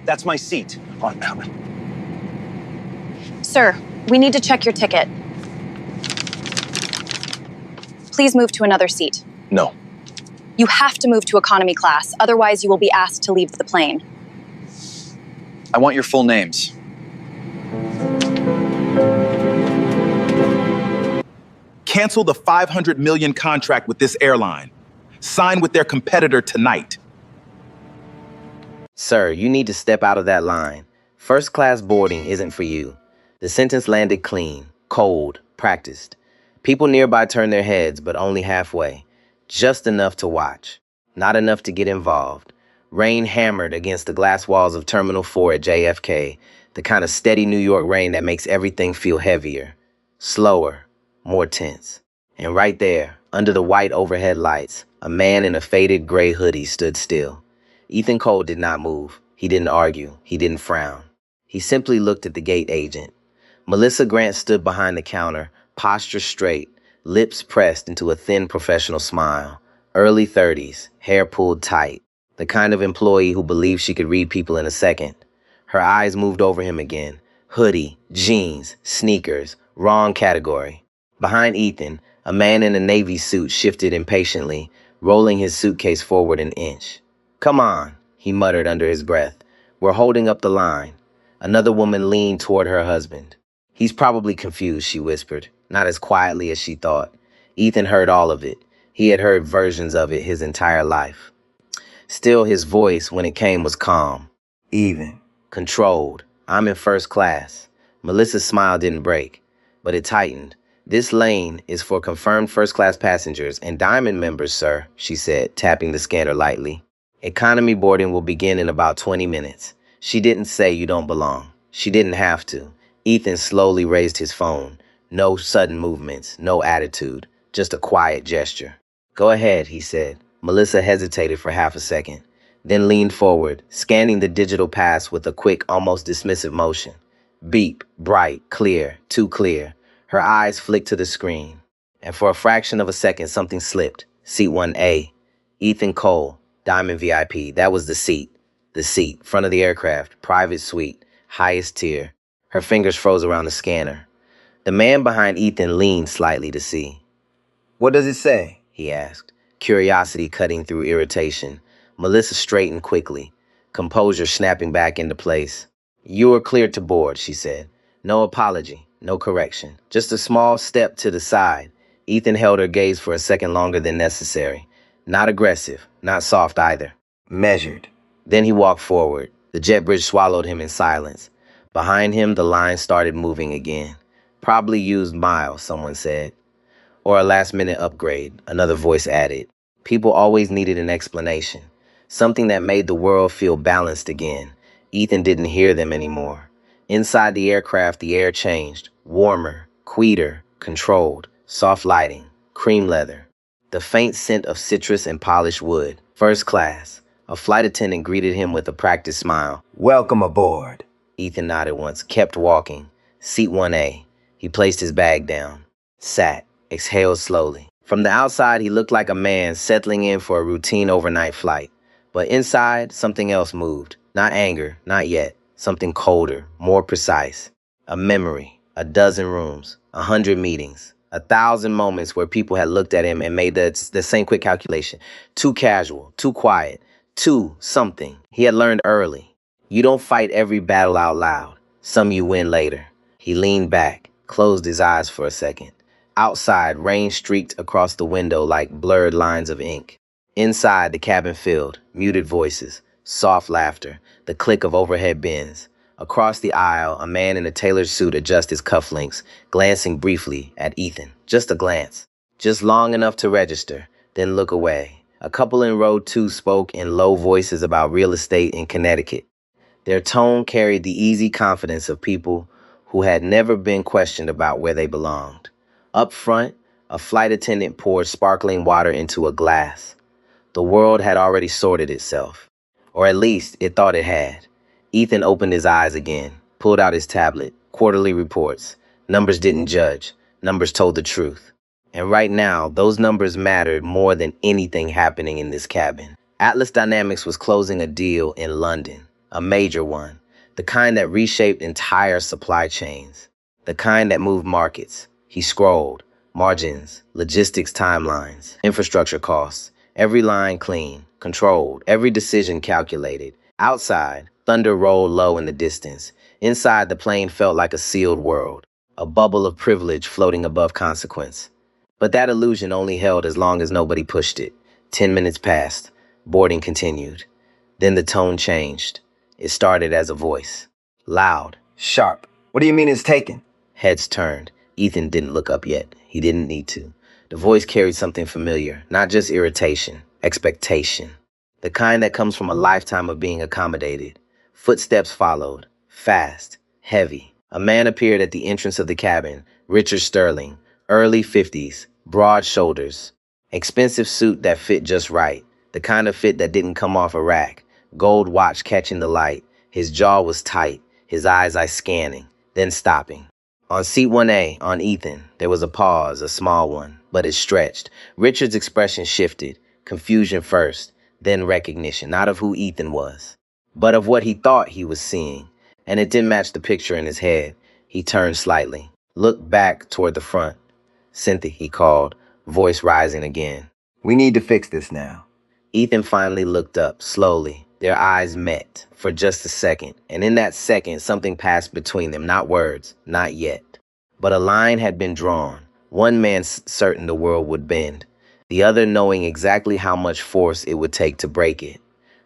That's my seat. Sir, we need to check your ticket. Please move to another seat. No. You have to move to economy class, otherwise you will be asked to leave the plane. I want your full names. Cancel the 500 million contract with this airline. Sign with their competitor tonight. Sir, you need to step out of that line. First class boarding isn't for you. The sentence landed clean, cold, practiced. People nearby turned their heads, but only halfway. Just enough to watch. Not enough to get involved. Rain hammered against the glass walls of Terminal 4 at JFK, the kind of steady New York rain that makes everything feel heavier, slower, more tense. And right there, under the white overhead lights, a man in a faded gray hoodie stood still. Ethan Cole did not move. He didn't argue. He didn't frown. He simply looked at the gate agent. Melissa Grant stood behind the counter, posture straight, lips pressed into a thin professional smile. Early 30s, hair pulled tight. The kind of employee who believed she could read people in a second. Her eyes moved over him again. Hoodie, jeans, sneakers, wrong category. Behind Ethan, a man in a navy suit shifted impatiently, rolling his suitcase forward an inch. "Come on," he muttered under his breath. "We're holding up the line." Another woman leaned toward her husband. "He's probably confused," she whispered, not as quietly as she thought. Ethan heard all of it. He had heard versions of it his entire life. Still, his voice, when it came, was calm. "Even. Controlled. I'm in first class." Melissa's smile didn't break, but it tightened. "This lane is for confirmed first-class passengers and Diamond members, sir," she said, tapping the scanner lightly. "Economy boarding will begin in about 20 minutes. She didn't say you don't belong. She didn't have to." Ethan slowly raised his phone. No sudden movements, no attitude, just a quiet gesture. "Go ahead," he said. Melissa hesitated for half a second, then leaned forward, scanning the digital pass with a quick, almost dismissive motion. Beep, bright, clear, too clear. Her eyes flicked to the screen, and for a fraction of a second, something slipped. Seat 1A. Ethan Cole, Diamond VIP. That was the seat. The seat, front of the aircraft, private suite, highest tier. Her fingers froze around the scanner. The man behind Ethan leaned slightly to see. "What does it say?" he asked, curiosity cutting through irritation. Melissa straightened quickly, composure snapping back into place. "You are cleared to board," she said. No apology, no correction, just a small step to the side. Ethan held her gaze for a second longer than necessary. Not aggressive, not soft either. Measured. Then he walked forward. The jet bridge swallowed him in silence. Behind him, the line started moving again. "Probably used miles," someone said. "Or a last-minute upgrade," another voice added. People always needed an explanation. Something that made the world feel balanced again. Ethan didn't hear them anymore. Inside the aircraft, the air changed. Warmer, quieter, controlled. Soft lighting, cream leather. The faint scent of citrus and polished wood. First class. A flight attendant greeted him with a practiced smile. "Welcome aboard." Ethan nodded once, kept walking. Seat 1A. He placed his bag down. Sat, exhaled slowly. From the outside, he looked like a man settling in for a routine overnight flight. But inside, something else moved. Not anger, not yet. Something colder, more precise. A memory, a dozen rooms, 100 meetings, 1,000 moments where people had looked at him and made the same quick calculation. Too casual, too quiet, too something. He had learned early. You don't fight every battle out loud. Some you win later. He leaned back, closed his eyes for a second. Outside, rain streaked across the window like blurred lines of ink. Inside, the cabin filled, muted voices, soft laughter, the click of overhead bins. Across the aisle, a man in a tailored suit adjusted his cufflinks, glancing briefly at Ethan. Just a glance. Just long enough to register, then look away. A couple in row 2 spoke in low voices about real estate in Connecticut. Their tone carried the easy confidence of people who had never been questioned about where they belonged. Up front, a flight attendant poured sparkling water into a glass. The world had already sorted itself. Or at least it thought it had. Ethan opened his eyes again, pulled out his tablet, quarterly reports. Numbers didn't judge. Numbers told the truth. And right now, those numbers mattered more than anything happening in this cabin. Atlas Dynamics was closing a deal in London. A major one. The kind that reshaped entire supply chains. The kind that moved markets. He scrolled. Margins, logistics timelines, infrastructure costs. Every line clean, controlled, every decision calculated. Outside, thunder rolled low in the distance. Inside, the plane felt like a sealed world, a bubble of privilege floating above consequence. But that illusion only held as long as nobody pushed it. 10 minutes passed. Boarding continued. Then the tone changed. It started as a voice. Loud. Sharp. What do you mean it's taken? Heads turned. Ethan didn't look up yet. He didn't need to. The voice carried something familiar, not just irritation, expectation. The kind that comes from a lifetime of being accommodated. Footsteps followed. Fast. Heavy. A man appeared at the entrance of the cabin. Richard Sterling. Early 50s. Broad shoulders. Expensive suit that fit just right. The kind of fit that didn't come off a rack. Gold watch catching the light. His jaw was tight. His eyes scanning, then stopping. On seat 1A, on Ethan, there was a pause, a small one, but it stretched. Richard's expression shifted. Confusion first, then recognition, not of who Ethan was, but of what he thought he was seeing. And it didn't match the picture in his head. He turned slightly, looked back toward the front. Cynthia, he called, voice rising again. We need to fix this now. Ethan finally looked up, slowly. Their eyes met for just a second, and in that second, something passed between them, not words, not yet. But a line had been drawn, one man certain the world would bend, the other knowing exactly how much force it would take to break it.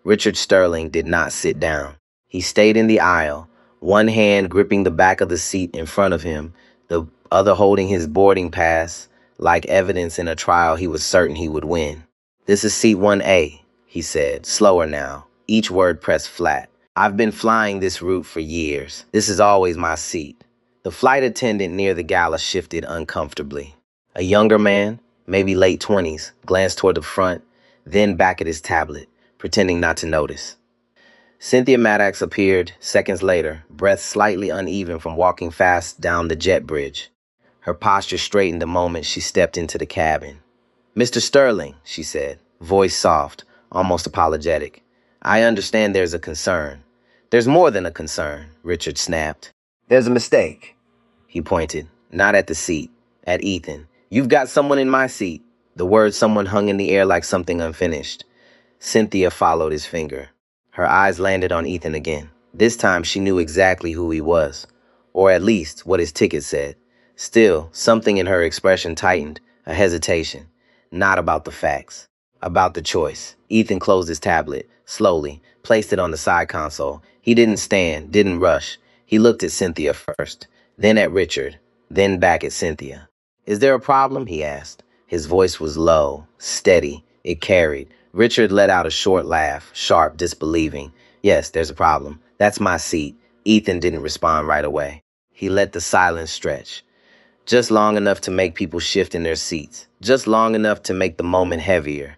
Richard Sterling did not sit down. He stayed in the aisle, one hand gripping the back of the seat in front of him, the other holding his boarding pass, like evidence in a trial he was certain he would win. This is seat 1A, he said, slower now. Each word pressed flat. I've been flying this route for years. This is always my seat. The flight attendant near the gala shifted uncomfortably. A younger man, maybe late 20s, glanced toward the front, then back at his tablet, pretending not to notice. Cynthia Maddox appeared seconds later, breath slightly uneven from walking fast down the jet bridge. Her posture straightened the moment she stepped into the cabin. Mr. Sterling, she said, voice soft, almost apologetic. I understand there's a concern. There's more than a concern, Richard snapped. There's a mistake. He pointed, not at the seat, at Ethan. You've got someone in my seat. The word someone hung in the air like something unfinished. Cynthia followed his finger. Her eyes landed on Ethan again. This time she knew exactly who he was, or at least what his ticket said. Still, something in her expression tightened, a hesitation. Not about the facts, about the choice. Ethan closed his tablet, slowly, placed it on the side console. He didn't stand, didn't rush. He looked at Cynthia first, then at Richard, then back at Cynthia. Is there a problem? He asked. His voice was low, steady. It carried. Richard let out a short laugh, sharp, disbelieving. Yes, there's a problem. That's my seat. Ethan didn't respond right away. He let the silence stretch. Just long enough to make people shift in their seats. Just long enough to make the moment heavier.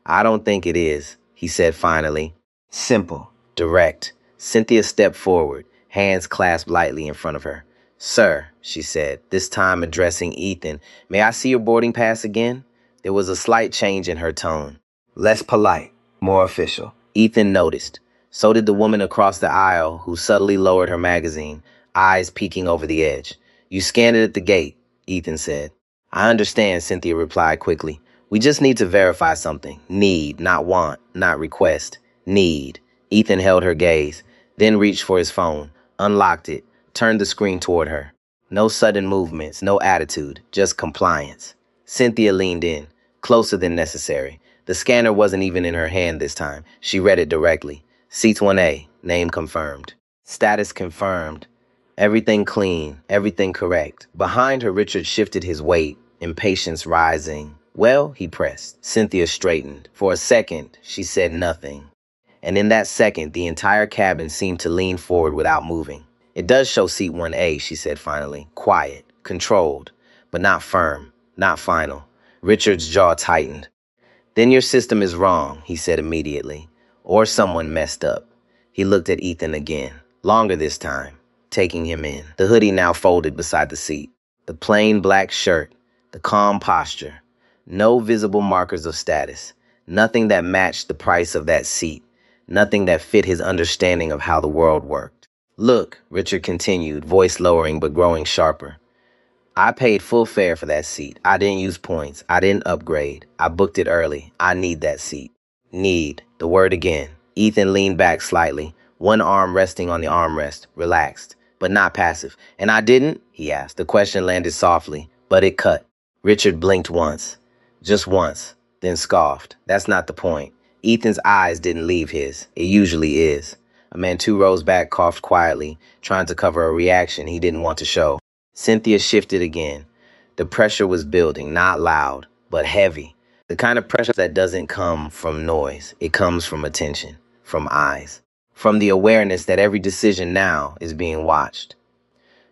I don't think it is, he said finally. Simple. Direct. Cynthia stepped forward, hands clasped lightly in front of her. Sir, she said, this time addressing Ethan, may I see your boarding pass again? There was a slight change in her tone. Less polite, more official. Ethan noticed. So did the woman across the aisle who subtly lowered her magazine, eyes peeking over the edge. You scanned it at the gate, Ethan said. I understand, Cynthia replied quickly. We just need to verify something. Need, not want, not request. Need. Ethan held her gaze, then reached for his phone, unlocked it, turned the screen toward her. No sudden movements, no attitude, just compliance. Cynthia leaned in, closer than necessary. The scanner wasn't even in her hand this time. She read it directly. Seats 1A, name confirmed. Status confirmed. Everything clean, everything correct. Behind her, Richard shifted his weight, impatience rising. Well, he pressed. Cynthia straightened. For a second, she said nothing. And in that second, the entire cabin seemed to lean forward without moving. It does show seat 1A, she said finally. Quiet, controlled, but not firm, not final. Richard's jaw tightened. Then your system is wrong, he said immediately. Or someone messed up. He looked at Ethan again, longer this time, taking him in. The hoodie now folded beside the seat. The plain black shirt, the calm posture. No visible markers of status. Nothing that matched the price of that seat. nothing that fit his understanding of how the world worked. Look, Richard continued, voice lowering but growing sharper. I paid full fare for that seat. I didn't use points. I didn't upgrade. I booked it early. I need that seat. Need. The word again. Ethan leaned back slightly, one arm resting on the armrest, relaxed, but not passive. And I didn't? He asked. The question landed softly, but it cut. Richard blinked once. Just once, then scoffed. That's not the point. Ethan's eyes didn't leave his. It usually is. A man 2 rows back coughed quietly, trying to cover a reaction he didn't want to show. Cynthia shifted again. The pressure was building, not loud, but heavy. The kind of pressure that doesn't come from noise. It comes from attention, from eyes, from the awareness that every decision now is being watched.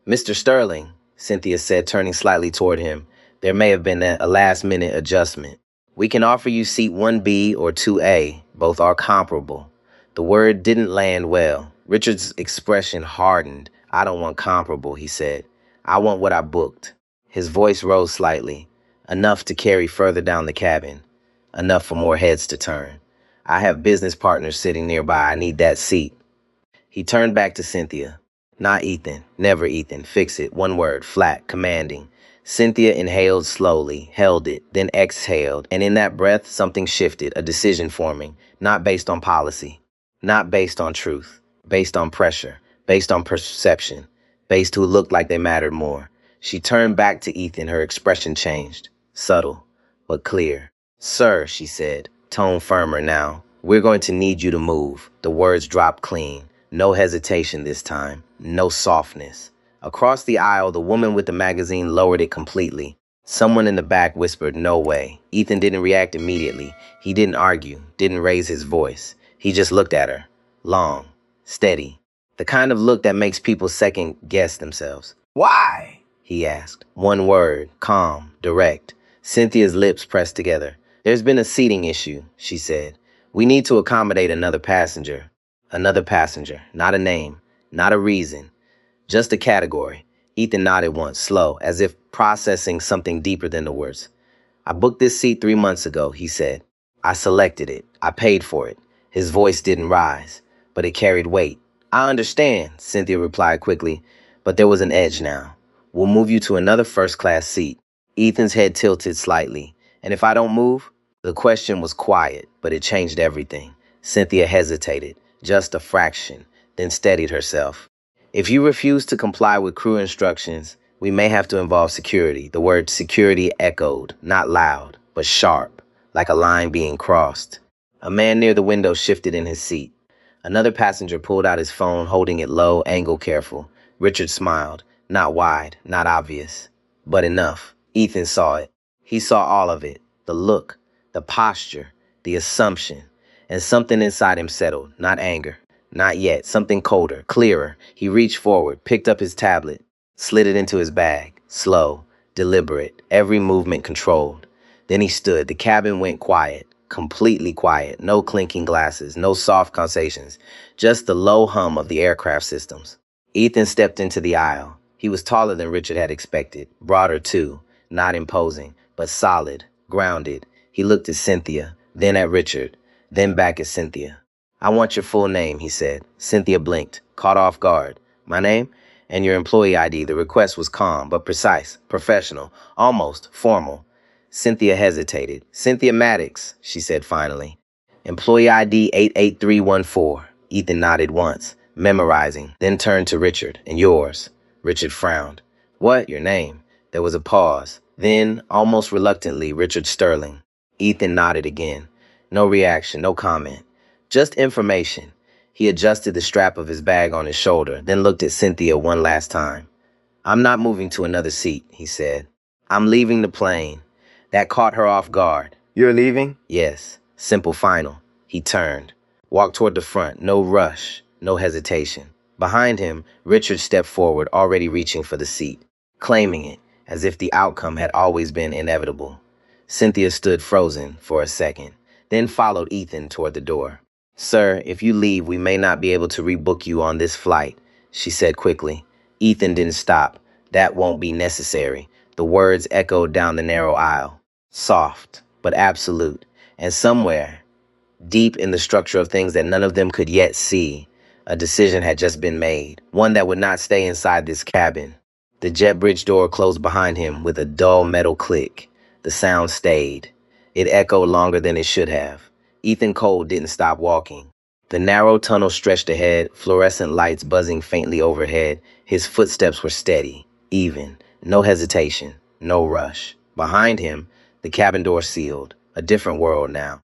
Mr. Sterling, Cynthia said, turning slightly toward him, there may have been a last-minute adjustment. We can offer you seat 1B or 2A. Both are comparable. The word didn't land well. Richard's expression hardened. I don't want comparable, he said. I want what I booked. His voice rose slightly, enough to carry further down the cabin, enough for more heads to turn. I have business partners sitting nearby. I need that seat. He turned back to Cynthia. Not Ethan. Never Ethan. Fix it. One word. Flat. Commanding. Cynthia inhaled slowly, held it, then exhaled, and in that breath something shifted, a decision forming, not based on policy, not based on truth, based on pressure, based on perception, based who looked like they mattered more. She turned back to Ethan, her expression changed, subtle, but clear. Sir, she said, tone firmer now, we're going to need you to move. The words dropped clean, no hesitation this time, no softness. Across the aisle, the woman with the magazine lowered it completely. Someone in the back whispered, no way. Ethan didn't react immediately. He didn't argue, didn't raise his voice. He just looked at her, long, steady. The kind of look that makes people second-guess themselves. Why? He asked. One word, calm, direct. Cynthia's lips pressed together. There's been a seating issue, she said. We need to accommodate another passenger. Another passenger, not a name, not a reason, just a category. Ethan nodded once, slow, as if processing something deeper than the words. I booked this seat 3 months ago, he said. I selected it. I paid for it. His voice didn't rise, but it carried weight. I understand, Cynthia replied quickly, but there was an edge now. We'll move you to another first-class seat. Ethan's head tilted slightly. And if I don't move? The question was quiet, but it changed everything. Cynthia hesitated, just a fraction, then steadied herself. If you refuse to comply with crew instructions, we may have to involve security. The word security echoed, not loud, but sharp, like a line being crossed. A man near the window shifted in his seat. Another passenger pulled out his phone, holding it low, angle careful. Richard smiled, not wide, not obvious, but enough. Ethan saw it. He saw all of it, the look, the posture, the assumption, and something inside him settled, not anger. Not yet, something colder, clearer. He reached forward, picked up his tablet, slid it into his bag. Slow, deliberate, every movement controlled. Then he stood. The cabin went quiet, completely quiet. No clinking glasses, no soft conversations, just the low hum of the aircraft systems. Ethan stepped into the aisle. He was taller than Richard had expected, broader too, not imposing, but solid, grounded. He looked at Cynthia, then at Richard, then back at Cynthia. I want your full name, he said. Cynthia blinked, caught off guard. My name? And your employee ID. The request was calm, but precise, professional, almost formal. Cynthia hesitated. Cynthia Maddox, she said finally. Employee ID 88314. Ethan nodded once, memorizing, then turned to Richard. And yours? Richard frowned. What? Your name? There was a pause. Then, almost reluctantly, Richard Sterling. Ethan nodded again. No reaction, no comment. Just information. He adjusted the strap of his bag on his shoulder, then looked at Cynthia one last time. I'm not moving to another seat, he said. I'm leaving the plane. That caught her off guard. You're leaving? Yes. Simple final. He turned, walked toward the front. No rush, no hesitation. Behind him, Richard stepped forward, already reaching for the seat, claiming it, as if the outcome had always been inevitable. Cynthia stood frozen for a second, then followed Ethan toward the door. Sir, if you leave, we may not be able to rebook you on this flight, she said quickly. Ethan didn't stop. That won't be necessary. The words echoed down the narrow aisle. Soft, but absolute. And somewhere, deep in the structure of things that none of them could yet see. A decision had just been made, one that would not stay inside this cabin. The jet bridge door closed behind him with a dull metal click. The sound stayed. It echoed longer than it should have. Ethan Cole didn't stop walking. The narrow tunnel stretched ahead, fluorescent lights buzzing faintly overhead. His footsteps were steady, even, no hesitation, no rush. Behind him, the cabin door sealed. A different world now.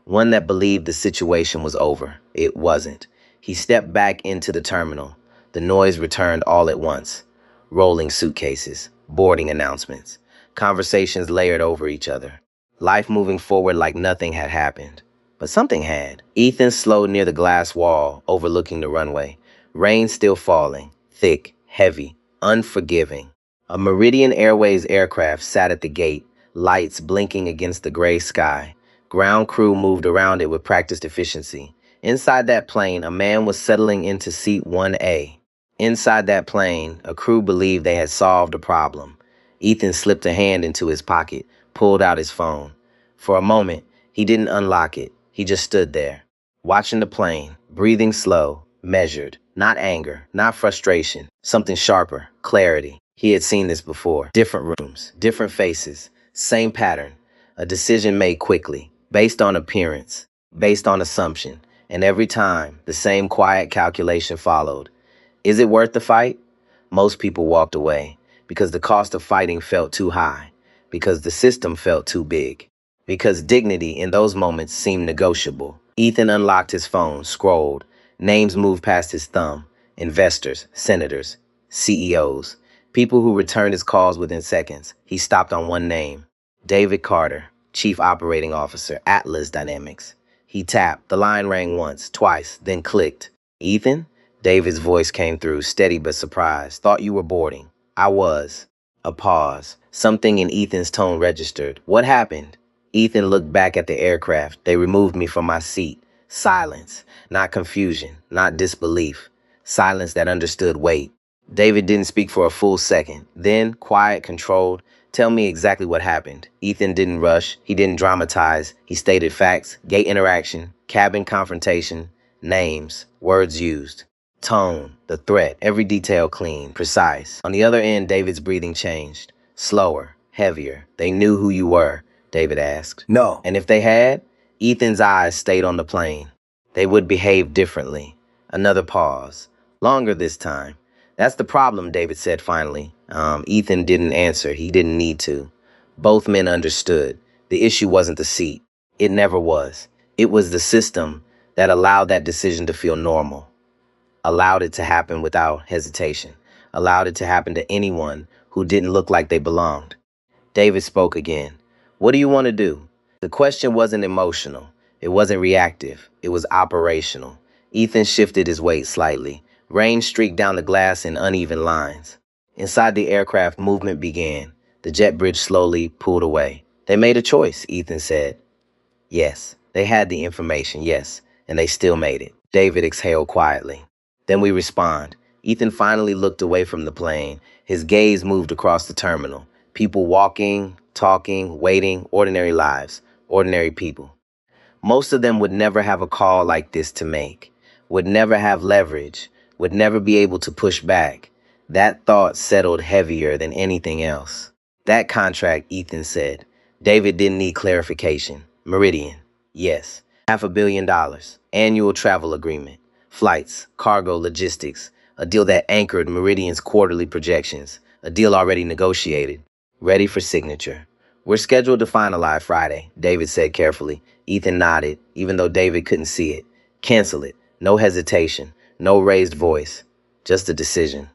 One that believed the situation was over. It wasn't. He stepped back into the terminal. The noise returned all at once. Rolling suitcases, boarding announcements, conversations layered over each other. Life moving forward like nothing had happened. But something had. Ethan slowed near the glass wall overlooking the runway. Rain still falling, thick, heavy, unforgiving. A Meridian Airways aircraft sat at the gate, lights blinking against the gray sky. Ground crew moved around it with practiced efficiency. Inside that plane, a man was settling into seat 1A. Inside that plane, a crew believed they had solved a problem. Ethan slipped a hand into his pocket, pulled out his phone. For a moment, he didn't unlock it. He just stood there, watching the plane, breathing slow, measured. Not anger, not frustration, something sharper, clarity. He had seen this before. Different rooms, different faces, same pattern. A decision made quickly, based on appearance, based on assumption. And every time, the same quiet calculation followed. Is it worth the fight? Most people walked away because the cost of fighting felt too high, because the system felt too big, because dignity in those moments seemed negotiable. Ethan unlocked his phone, scrolled. Names moved past his thumb. Investors, senators, CEOs, people who returned his calls within seconds. He stopped on one name. David Carter, Chief Operating Officer, Atlas Dynamics. He tapped. The line rang once, twice, then clicked. Ethan? David's voice came through, steady but surprised. Thought you were boarding. I was. A pause. Something in Ethan's tone registered. What happened? Ethan looked back at the aircraft. They removed me from my seat. Silence. Not confusion, not disbelief. Silence that understood weight. David didn't speak for a full second. Then, quiet, controlled. Tell me exactly what happened. Ethan didn't rush. He didn't dramatize. He stated facts, gate interaction, cabin confrontation, names, words used. Tone, the threat, every detail clean, precise. On the other end, David's breathing changed. Slower, heavier. They knew who you were, David asked. No. And if they had, Ethan's eyes stayed on the plane. They would behave differently. Another pause. Longer this time. That's the problem, David said finally. Ethan didn't answer. He didn't need to. Both men understood. The issue wasn't the seat. It never was. It was the system that allowed that decision to feel normal. Allowed it to happen without hesitation. Allowed it to happen to anyone who didn't look like they belonged. David spoke again. What do you want to do? The question wasn't emotional. It wasn't reactive. It was operational. Ethan shifted his weight slightly. Rain streaked down the glass in uneven lines. Inside the aircraft, movement began. The jet bridge slowly pulled away. They made a choice, Ethan said. Yes, they had the information, yes, and they still made it. David exhaled quietly. Then we respond. Ethan finally looked away from the plane. His gaze moved across the terminal. People walking, talking, waiting, ordinary lives, ordinary people. Most of them would never have a call like this to make, would never have leverage, would never be able to push back. That thought settled heavier than anything else. That contract, Ethan said. David didn't need clarification. Meridian, yes. $500 million. Annual travel agreement. Flights, cargo, logistics. A deal that anchored Meridian's quarterly projections. A deal already negotiated. Ready for signature. We're scheduled to finalize Friday, David said carefully. Ethan nodded, even though David couldn't see it. Cancel it. No hesitation. No raised voice. Just a decision.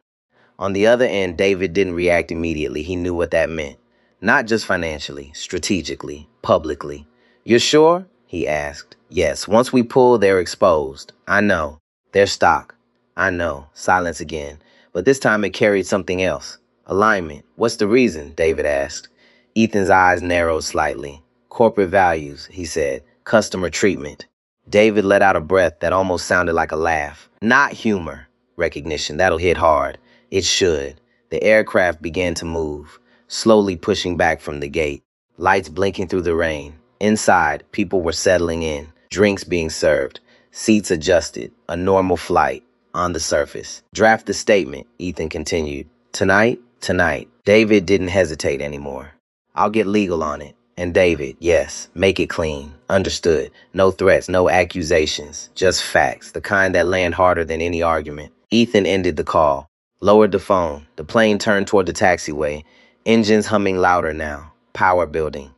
On the other end, David didn't react immediately. He knew what that meant. Not just financially, strategically, publicly. You're sure? He asked. Yes, once we pull, they're exposed. I know. Their stock. I know. Silence again. But this time it carried something else. Alignment. What's the reason? David asked. Ethan's eyes narrowed slightly. Corporate values, he said. Customer treatment. David let out a breath that almost sounded like a laugh. Not humor. Recognition. That'll hit hard. It should. The aircraft began to move, slowly pushing back from the gate. Lights blinking through the rain. Inside, people were settling in. Drinks being served, seats adjusted, a normal flight on the surface. Draft the statement, Ethan continued. Tonight? Tonight. David didn't hesitate anymore. I'll get legal on it. And David, yes, make it clean. Understood. No threats, no accusations, just facts, the kind that land harder than any argument. Ethan ended the call, lowered the phone. The plane turned toward the taxiway, engines humming louder now, power building.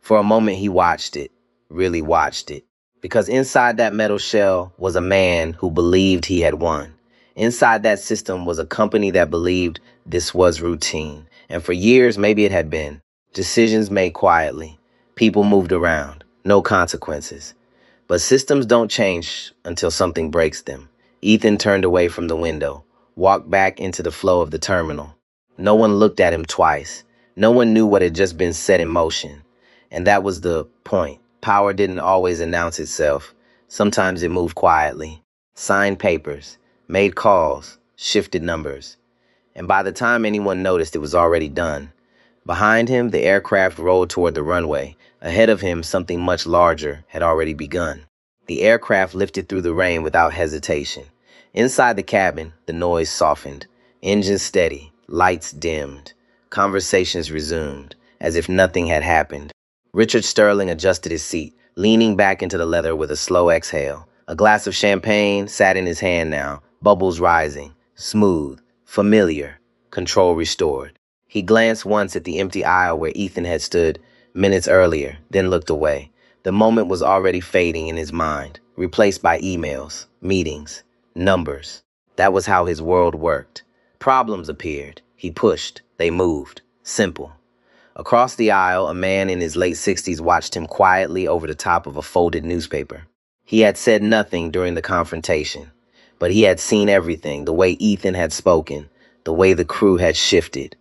For a moment he watched it, really watched it. Because inside that metal shell was a man who believed he had won. Inside that system was a company that believed this was routine. And for years, maybe it had been. Decisions made quietly. People moved around. No consequences. But systems don't change until something breaks them. Ethan turned away from the window, walked back into the flow of the terminal. No one looked at him twice. No one knew what had just been set in motion. And that was the point. Power didn't always announce itself. Sometimes it moved quietly. Signed papers, made calls, shifted numbers. And by the time anyone noticed, it was already done. Behind him, the aircraft rolled toward the runway. Ahead of him, something much larger had already begun. The aircraft lifted through the rain without hesitation. Inside the cabin, the noise softened. Engines steady, lights dimmed. Conversations resumed, as if nothing had happened. Richard Sterling adjusted his seat, leaning back into the leather with a slow exhale. A glass of champagne sat in his hand now, bubbles rising, smooth, familiar, control restored. He glanced once at the empty aisle where Ethan had stood minutes earlier, then looked away. The moment was already fading in his mind, replaced by emails, meetings, numbers. That was how his world worked. Problems appeared. He pushed. They moved. Simple. Across the aisle, a man in his late 60s watched him quietly over the top of a folded newspaper. He had said nothing during the confrontation, but he had seen everything, the way Ethan had spoken, the way the crew had shifted,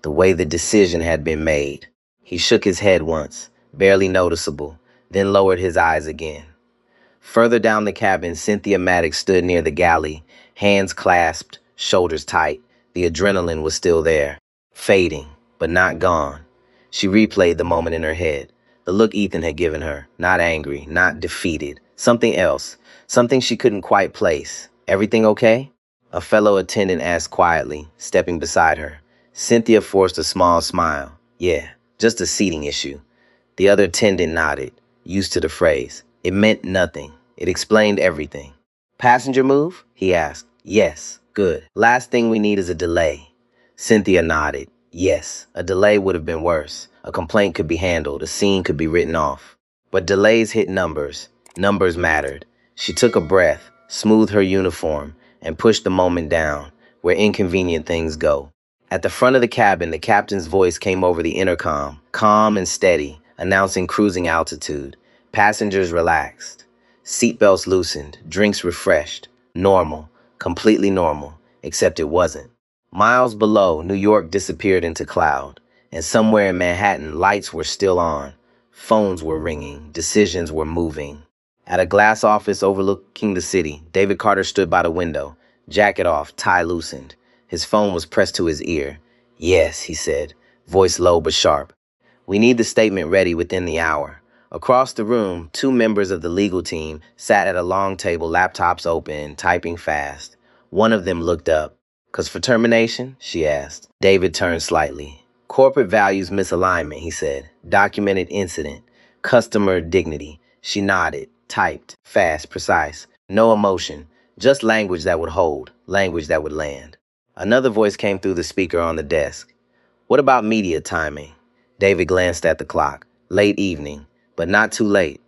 the way the decision had been made. He shook his head once, barely noticeable, then lowered his eyes again. Further down the cabin, Cynthia Maddox stood near the galley, hands clasped, shoulders tight. The adrenaline was still there, fading, but not gone. She replayed the moment in her head. The look Ethan had given her, not angry, not defeated. Something else, something she couldn't quite place. Everything okay? A fellow attendant asked quietly, stepping beside her. Cynthia forced a small smile. Yeah, just a seating issue. The other attendant nodded, used to the phrase. It meant nothing. It explained everything. Passenger move? He asked. Yes, good. Last thing we need is a delay. Cynthia nodded. Yes, a delay would have been worse. A complaint could be handled, a scene could be written off. But delays hit numbers. Numbers mattered. She took a breath, smoothed her uniform, and pushed the moment down, where inconvenient things go. At the front of the cabin, the captain's voice came over the intercom, calm and steady, announcing cruising altitude. Passengers relaxed. Seatbelts loosened, drinks refreshed. Normal, completely normal, except it wasn't. Miles below, New York disappeared into cloud, and somewhere in Manhattan, lights were still on. Phones were ringing, decisions were moving. At a glass office overlooking the city, David Carter stood by the window, jacket off, tie loosened. His phone was pressed to his ear. Yes, he said, voice low but sharp. We need the statement ready within the hour. Across the room, two members of the legal team sat at a long table, laptops open, typing fast. One of them looked up. "'Cause for termination?" she asked. David turned slightly. "Corporate values misalignment," he said. "Documented incident. Customer dignity." She nodded, typed, fast, precise. No emotion, just language that would hold, language that would land. Another voice came through the speaker on the desk. "What about media timing?" David glanced at the clock. Late evening, but not too late.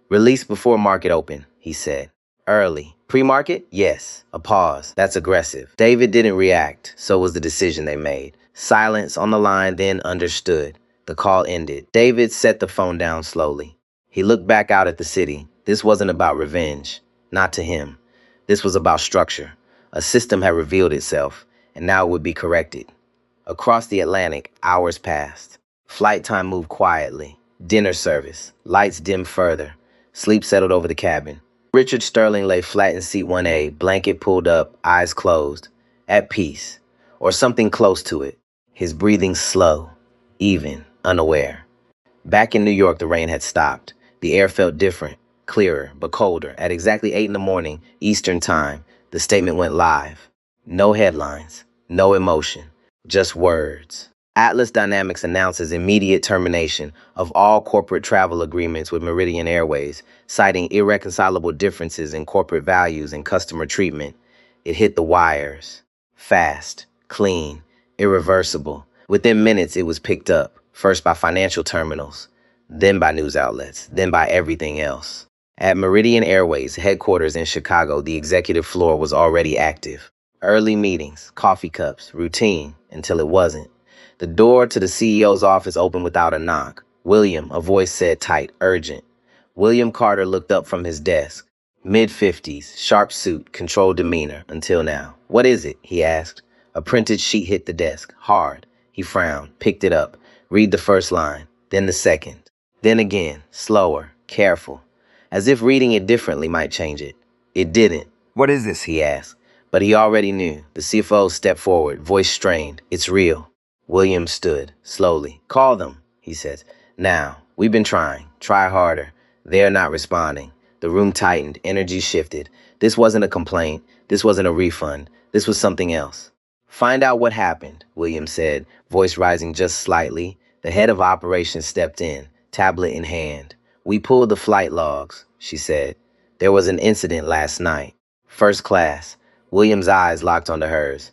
"Release before market open," he said. "Early. Pre-market? Yes." A pause. That's aggressive. David didn't react, so was the decision they made. Silence on the line, then understood. The call ended. David set the phone down slowly. He looked back out at the city. This wasn't about revenge. Not to him. This was about structure. A system had revealed itself, and now it would be corrected. Across the Atlantic, hours passed. Flight time moved quietly. Dinner service. Lights dimmed further. Sleep settled over the cabin. Richard Sterling lay flat in seat 1A, blanket pulled up, eyes closed. At peace. Or something close to it. His breathing slow, even, unaware. Back in New York, the rain had stopped. The air felt different. clearer, but colder. At exactly 8 in the morning, Eastern Time, the statement went live. No headlines, no emotion, just words. Atlas Dynamics announces immediate termination of all corporate travel agreements with Meridian Airways, citing irreconcilable differences in corporate values and customer treatment. It hit the wires. Fast, clean, irreversible. Within minutes, it was picked up, first by financial terminals, then by news outlets, then by everything else. At Meridian Airways headquarters in Chicago, the executive floor was already active. Early meetings, coffee cups, routine, until it wasn't. The door to the CEO's office opened without a knock. William, a voice said tight, urgent. William Carter looked up from his desk. Mid-50s, sharp suit, controlled demeanor, until now. What is it? He asked. A printed sheet hit the desk, hard. He frowned, picked it up. Read the first line, then the second. Then again, slower, careful. As if reading it differently might change it. It didn't. What is this? He asked. But he already knew. The CFO stepped forward, voice strained. It's real. William stood, slowly. Call them, he said. Now. We've been trying. Try harder. They're not responding. The room tightened. Energy shifted. This wasn't a complaint. This wasn't a refund. This was something else. Find out what happened, William said, voice rising just slightly. The head of operations stepped in, tablet in hand. We pulled the flight logs, she said. There was an incident last night. First class. William's eyes locked onto hers.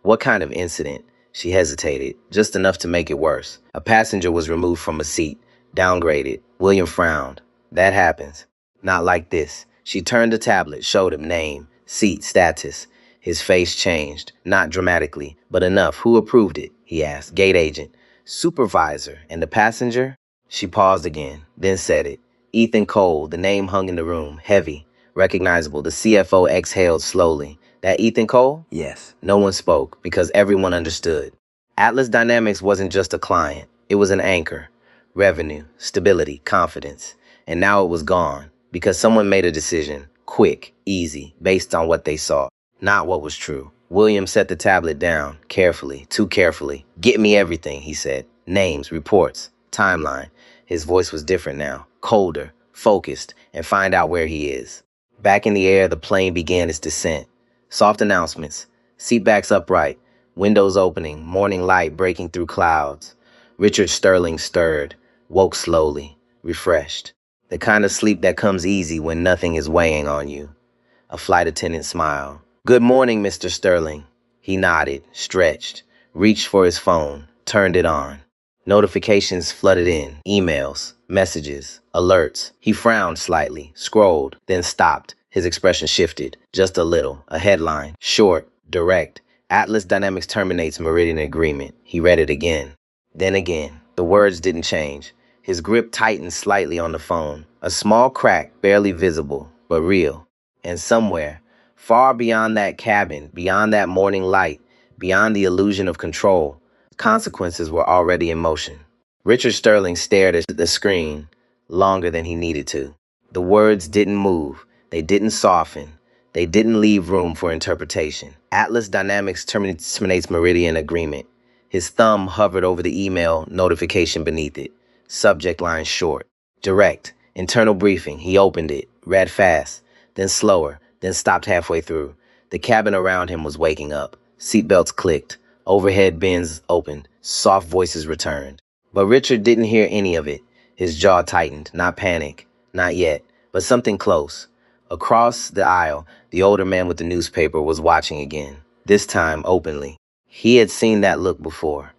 What kind of incident? She hesitated, just enough to make it worse. A passenger was removed from a seat, downgraded. William frowned. That happens. Not like this. She turned the tablet, showed him name, seat, status. His face changed, not dramatically, but enough. Who approved it? He asked. Gate agent. Supervisor. And the passenger? She paused again, then said it. Ethan Cole. The name hung in the room, heavy, recognizable. The CFO exhaled slowly. That Ethan Cole? Yes. No one spoke, because everyone understood. Atlas Dynamics wasn't just a client. It was an anchor. Revenue, stability, confidence. And now it was gone, because someone made a decision, quick, easy, based on what they saw, not what was true. William set the tablet down, carefully, too carefully. Get me everything, he said. Names, reports, timeline. His voice was different now, colder, focused, and find out where he is. Back in the air, the plane began its descent. Soft announcements, seatbacks upright, windows opening, morning light breaking through clouds. Richard Sterling stirred, woke slowly, refreshed. The kind of sleep that comes easy when nothing is weighing on you. A flight attendant smiled. Good morning, Mr. Sterling. He nodded, stretched, reached for his phone, turned it on. Notifications flooded in, emails, messages, alerts. He frowned slightly, scrolled, then stopped. His expression shifted, just a little. A headline, short, direct. Atlas Dynamics terminates Meridian agreement. He read it again. Then again. The words didn't change. His grip tightened slightly on the phone. A small crack, barely visible, but real. And somewhere, far beyond that cabin, beyond that morning light, beyond the illusion of control, consequences were already in motion. Richard Sterling stared at the screen longer than he needed to. The words didn't move. They didn't soften. They didn't leave room for interpretation. Atlas Dynamics terminates Meridian agreement. His thumb hovered over the email notification beneath it. Subject line short. Direct. Internal briefing. He opened it, read fast, then slower, then stopped halfway through. The cabin around him was waking up. Seatbelts clicked. Overhead bins opened. Soft voices returned. But Richard didn't hear any of it. His jaw tightened. Not panic. Not yet. But something close. Across the aisle, the older man with the newspaper was watching again, this time openly. He had seen that look before.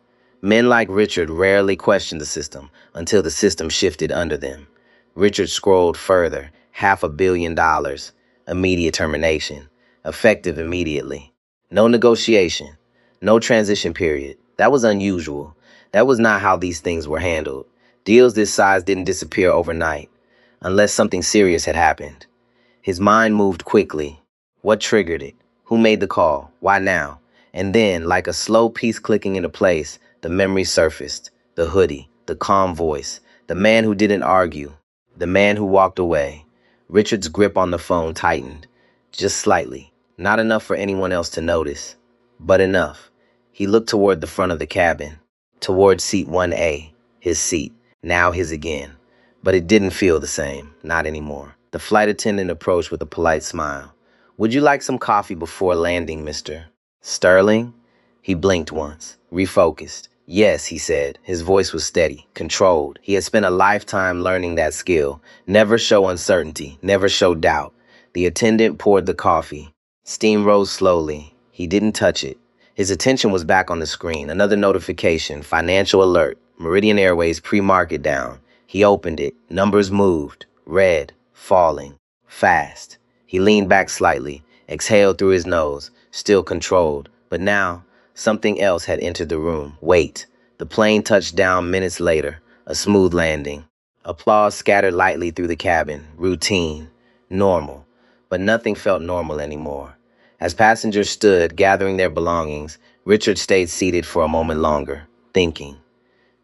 Men like Richard rarely questioned the system until the system shifted under them. Richard scrolled further, $500 million, immediate termination, effective immediately. No negotiation, no transition period. That was unusual. That was not how these things were handled. Deals this size didn't disappear overnight, unless something serious had happened. His mind moved quickly. What triggered it? Who made the call? Why now? And then, like a slow piece clicking into place, the memory surfaced. The hoodie, the calm voice, the man who didn't argue, the man who walked away. Richard's grip on the phone tightened, just slightly. Not enough for anyone else to notice, but enough. He looked toward the front of the cabin, toward seat 1A, his seat, now his again. But it didn't feel the same, not anymore. The flight attendant approached with a polite smile. Would you like some coffee before landing, Mr. Sterling? He blinked once, refocused. Yes, he said. His voice was steady, controlled. He had spent a lifetime learning that skill. Never show uncertainty, never show doubt. The attendant poured the coffee. Steam rose slowly. He didn't touch it. His attention was back on the screen. Another notification, financial alert. Meridian Airways pre-market down. He opened it. Numbers moved. Red, falling, fast. He leaned back slightly, exhaled through his nose, still controlled. But now, something else had entered the room. Wait. The plane touched down minutes later. A smooth landing. Applause scattered lightly through the cabin. Routine. Normal. But nothing felt normal anymore. As passengers stood, gathering their belongings, Richard stayed seated for a moment longer, thinking,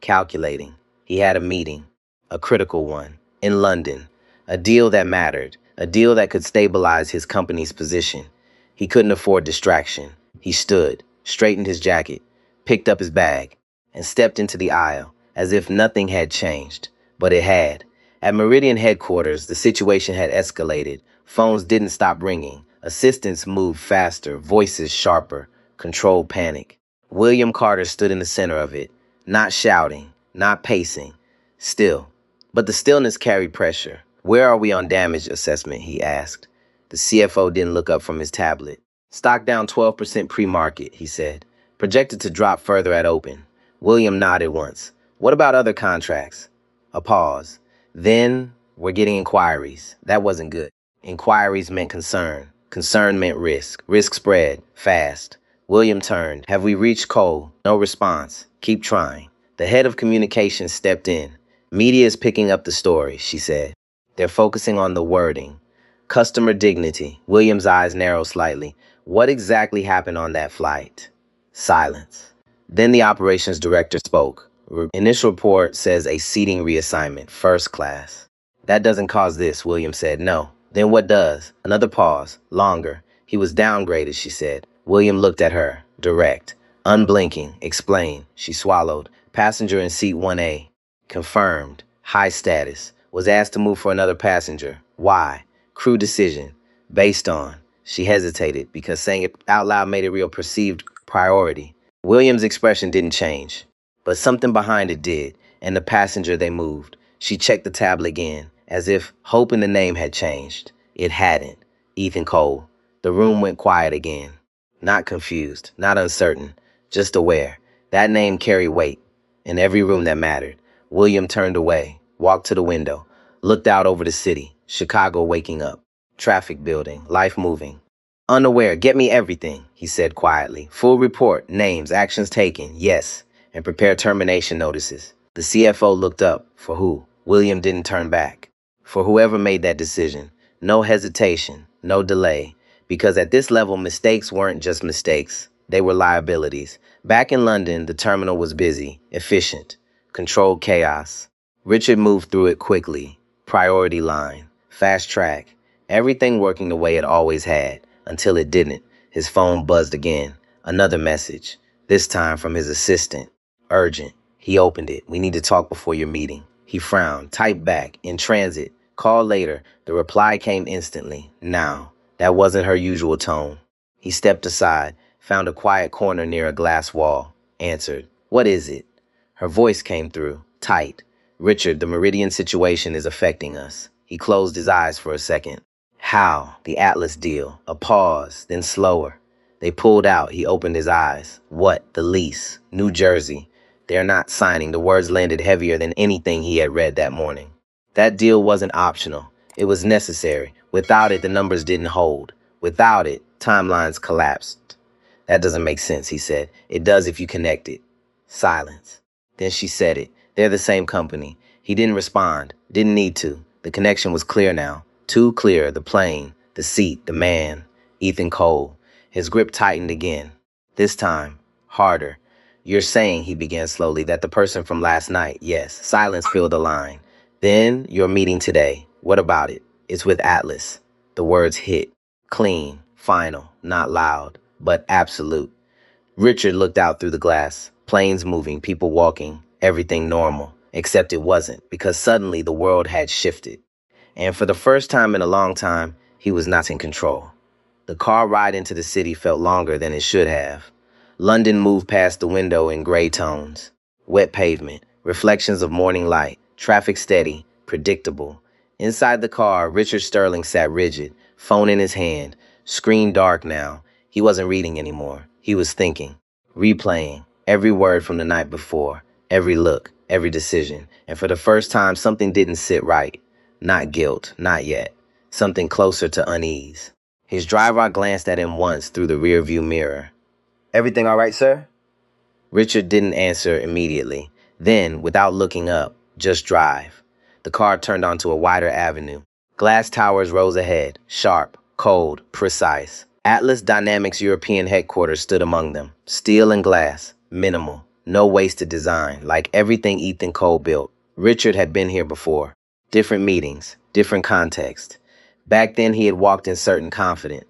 calculating. He had a meeting, a critical one, in London, a deal that mattered, a deal that could stabilize his company's position. He couldn't afford distraction. He stood, straightened his jacket, picked up his bag, and stepped into the aisle, as if nothing had changed. But it had. At Meridian headquarters, the situation had escalated. Phones didn't stop ringing. Assistants moved faster, voices sharper, controlled panic. William Carter stood in the center of it, not shouting, not pacing, still. But the stillness carried pressure. Where are we on damage assessment, he asked. The CFO didn't look up from his tablet. Stock down 12% pre-market, he said. Projected to drop further at open. William nodded once. What about other contracts? A pause. Then, we're getting inquiries. That wasn't good. Inquiries meant concern. Concern meant risk. Risk spread. Fast. William turned. Have we reached Cole? No response. Keep trying. The head of communications stepped in. Media is picking up the story, she said. They're focusing on the wording. Customer dignity. William's eyes narrowed slightly. What exactly happened on that flight? Silence. Then the operations director spoke. Initial report says a seating reassignment, first class. That doesn't cause this, William said. No. Then what does? Another pause. Longer. He was downgraded, she said. William looked at her. Direct. Unblinking. Explain. She swallowed. Passenger in seat 1A. Confirmed. High status. Was asked to move for another passenger. Why? Crew decision. Based on. She hesitated because saying it out loud made it real perceived priority. William's expression didn't change. But something behind it did, and the passenger they moved. She checked the tablet again, as if hoping the name had changed. It hadn't. Ethan Cole. The room went quiet again. Not confused, not uncertain, just aware. That name carried weight in every room that mattered. William turned away, walked to the window, looked out over the city, Chicago waking up, traffic building, life moving. Unaware, get me everything, he said quietly. Full report, names, actions taken, yes, and prepare termination notices. The CFO looked up. For who? William didn't turn back. For whoever made that decision. No hesitation, no delay. Because at this level, mistakes weren't just mistakes. They were liabilities. Back in London, the terminal was busy, efficient, controlled chaos. Richard moved through it quickly. Priority line, fast track, everything working the way it always had, until it didn't. His phone buzzed again. Another message, this time from his assistant. Urgent. He opened it. We need to talk before your meeting. He frowned, typed back, in transit. Call later. The reply came instantly. Now. That wasn't her usual tone. He stepped aside, found a quiet corner near a glass wall, answered. What is it? Her voice came through, tight. Richard, the Meridian situation is affecting us. He closed his eyes for a second. How? The Atlas deal. A pause, then slower. They pulled out. He opened his eyes. What? The lease. New Jersey. They're not signing. The words landed heavier than anything he had read that morning. That deal wasn't optional. It was necessary. Without it, the numbers didn't hold. Without it, timelines collapsed. That doesn't make sense, he said. It does if you connect it. Silence. Then she said it. They're the same company. He didn't respond. Didn't need to. The connection was clear now. Too clear. The plane, the seat, the man. Ethan Cole. His grip tightened again. This time, harder. You're saying, he began slowly, that the person from last night, yes. Silence filled the line. Then, your meeting today. What about it? It's with Atlas. The words hit. Clean, final, not loud, but absolute. Richard looked out through the glass. Planes moving, people walking, everything normal. Except it wasn't, because suddenly the world had shifted. And for the first time in a long time, he was not in control. The car ride into the city felt longer than it should have. London moved past the window in gray tones. Wet pavement, reflections of morning light, traffic steady, predictable. Inside the car, Richard Sterling sat rigid, phone in his hand, screen dark now. He wasn't reading anymore. He was thinking, replaying every word from the night before, every look, every decision. And for the first time, something didn't sit right. Not guilt, not yet. Something closer to unease. His driver glanced at him once through the rearview mirror. Everything all right, sir? Richard didn't answer immediately. Then, without looking up, just drive. The car turned onto a wider avenue. Glass towers rose ahead, sharp, cold, precise. Atlas Dynamics European headquarters stood among them. Steel and glass, minimal, no wasted design, like everything Ethan Cole built. Richard had been here before. Different meetings, different context. Back then he had walked in certain confident.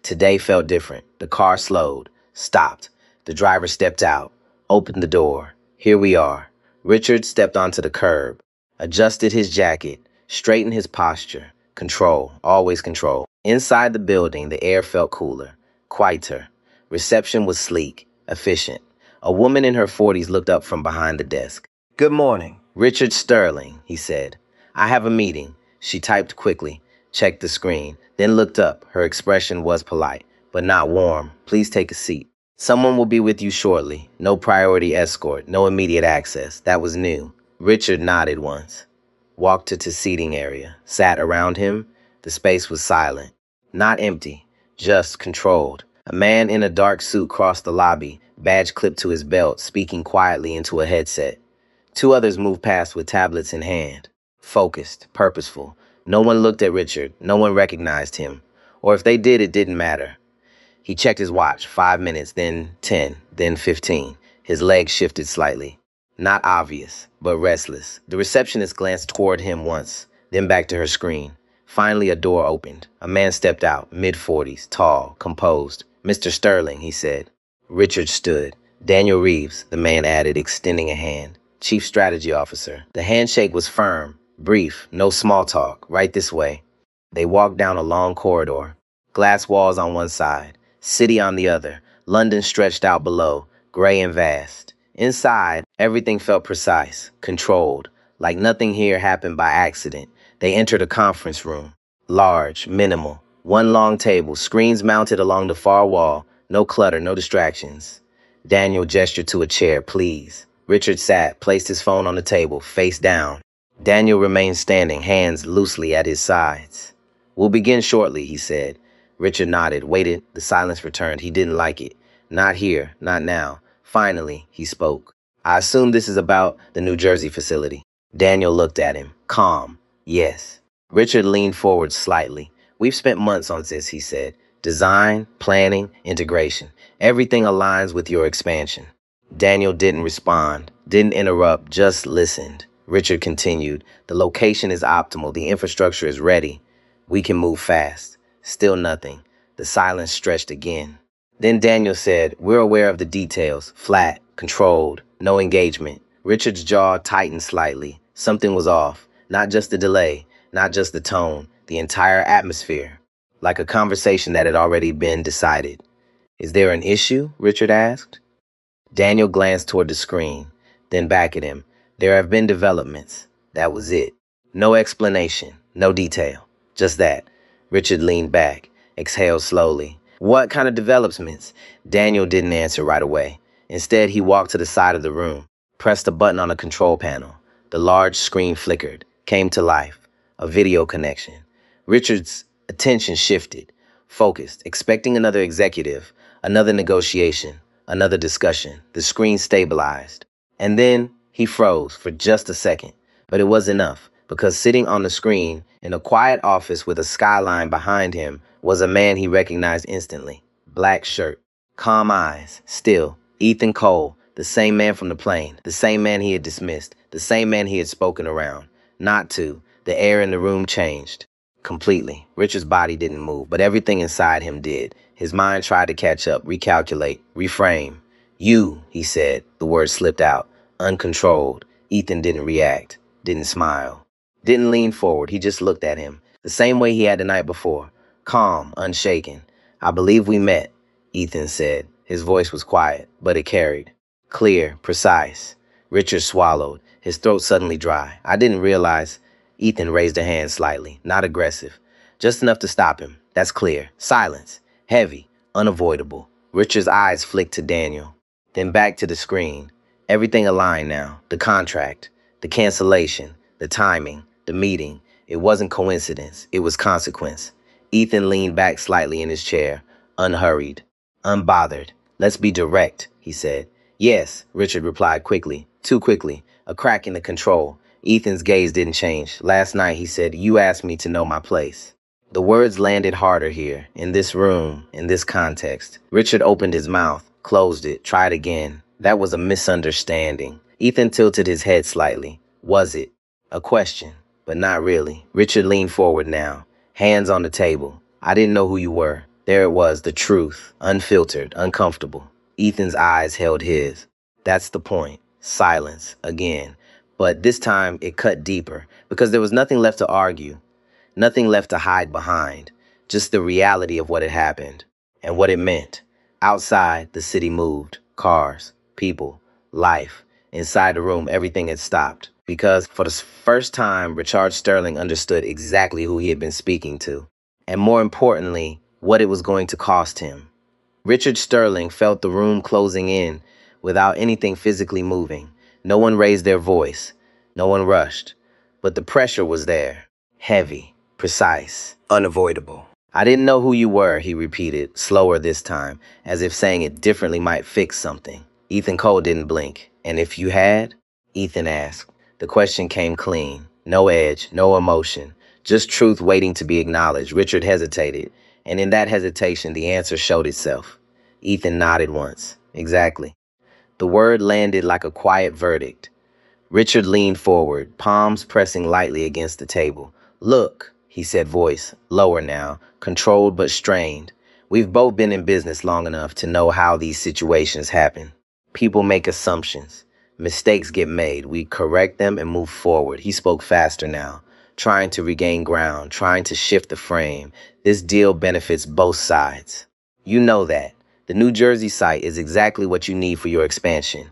Today felt different. The car slowed, stopped. The driver stepped out, opened the door. Here we are. Richard stepped onto the curb, adjusted his jacket, straightened his posture. Control, always control. Inside the building, the air felt cooler, quieter. Reception was sleek, efficient. A woman in her 40s looked up from behind the desk. Good morning. Richard Sterling, he said. I have a meeting. She typed quickly, checked the screen, then looked up. Her expression was polite, but not warm. Please take a seat. Someone will be with you shortly. No priority escort, no immediate access. That was new. Richard nodded once, walked to the seating area, sat around him. The space was silent. Not empty, just controlled. A man in a dark suit crossed the lobby, badge clipped to his belt, speaking quietly into a headset. Two others moved past with tablets in hand. Focused, purposeful. No one looked at Richard. No one recognized him. Or if they did, it didn't matter. He checked his watch. 5 minutes, then 10, then 15. His legs shifted slightly. Not obvious, but restless. The receptionist glanced toward him once, then back to her screen. Finally, a door opened. A man stepped out, mid-40s, tall, composed. Mr. Sterling, he said. Richard stood. Daniel Reeves, the man added, extending a hand. Chief Strategy Officer. The handshake was firm, brief, no small talk. Right this way. They walked down a long corridor. Glass walls on one side, city on the other. London stretched out below, gray and vast. Inside, everything felt precise, controlled, like nothing here happened by accident. They entered a conference room. Large, minimal. One long table, screens mounted along the far wall. No clutter, no distractions. Daniel gestured to a chair, please. Richard sat, placed his phone on the table, face down. Daniel remained standing, hands loosely at his sides. We'll begin shortly, he said. Richard nodded, waited. The silence returned. He didn't like it. Not here, not now. Finally, he spoke. I assume this is about the New Jersey facility. Daniel looked at him, calm. Yes. Richard leaned forward slightly. We've spent months on this, he said. Design, planning, integration. Everything aligns with your expansion. Daniel didn't respond, didn't interrupt, just listened. Richard continued. The location is optimal. The infrastructure is ready. We can move fast. Still nothing. The silence stretched again. Then Daniel said, we're aware of the details. Flat, controlled, no engagement. Richard's jaw tightened slightly. Something was off. Not just the delay, not just the tone, the entire atmosphere. Like a conversation that had already been decided. Is there an issue? Richard asked. Daniel glanced toward the screen, then back at him. There have been developments. That was it. No explanation, no detail. Just that. Richard leaned back, exhaled slowly. What kind of developments? Daniel didn't answer right away. Instead, he walked to the side of the room, pressed a button on a control panel. The large screen flickered, came to life. A video connection. Richard's attention shifted, focused, expecting another executive, another negotiation, another discussion. The screen stabilized. And then he froze for just a second. But it was enough, because sitting on the screen in a quiet office with a skyline behind him was a man he recognized instantly. Black shirt, calm eyes, still. Ethan Cole, the same man from the plane, the same man he had dismissed, the same man he had spoken around. Not to. The air in the room changed. Completely. Richard's body didn't move, but everything inside him did. His mind tried to catch up, recalculate, reframe. You, he said. The word slipped out. Uncontrolled. Ethan didn't react, didn't smile. Didn't lean forward, he just looked at him, the same way he had the night before, calm, unshaken. "I believe we met," Ethan said. His voice was quiet, but it carried. Clear, precise. Richard swallowed, his throat suddenly dry. "I didn't realize." Ethan raised a hand slightly, not aggressive, just enough to stop him. "That's clear." Silence, heavy, unavoidable. Richard's eyes flicked to Daniel, then back to the screen. Everything aligned now. The contract, the cancellation, the timing, the meeting. It wasn't coincidence, it was consequence. Ethan leaned back slightly in his chair, unhurried, unbothered. "Let's be direct," he said. "Yes," Richard replied quickly, too quickly, a crack in the control. Ethan's gaze didn't change. "Last night," he said, "you asked me to know my place." The words landed harder here, in this room, in this context. Richard opened his mouth, closed it, tried again. That was a misunderstanding. Ethan tilted his head slightly. Was it? A question, but not really. Richard leaned forward now, hands on the table. "I didn't know who you were." There it was, the truth, unfiltered, uncomfortable. Ethan's eyes held his. "That's the point." Silence, again. But this time it cut deeper, because there was nothing left to argue, nothing left to hide behind, just the reality of what had happened and what it meant. Outside, the city moved. Cars, people, life. Inside the room, everything had stopped. Because for the first time, Richard Sterling understood exactly who he had been speaking to. And more importantly, what it was going to cost him. Richard Sterling felt the room closing in without anything physically moving. No one raised their voice. No one rushed. But the pressure was there. Heavy, precise, Unavoidable. "I didn't know who you were," he repeated, slower this time, as if saying it differently might fix something. Ethan Cole didn't blink. "And if you had?" Ethan asked. The question came clean. No edge, no emotion, just truth waiting to be acknowledged. Richard hesitated, and in that hesitation, the answer showed itself. Ethan nodded once. "Exactly." The word landed like a quiet verdict. Richard leaned forward, palms pressing lightly against the table. "Look," he said, voice lower now, controlled but strained. "We've both been in business long enough to know how these situations happen. People make assumptions. Mistakes get made. We correct them and move forward." He spoke faster now, trying to regain ground, trying to shift the frame. "This deal benefits both sides. You know that. The New Jersey site is exactly what you need for your expansion."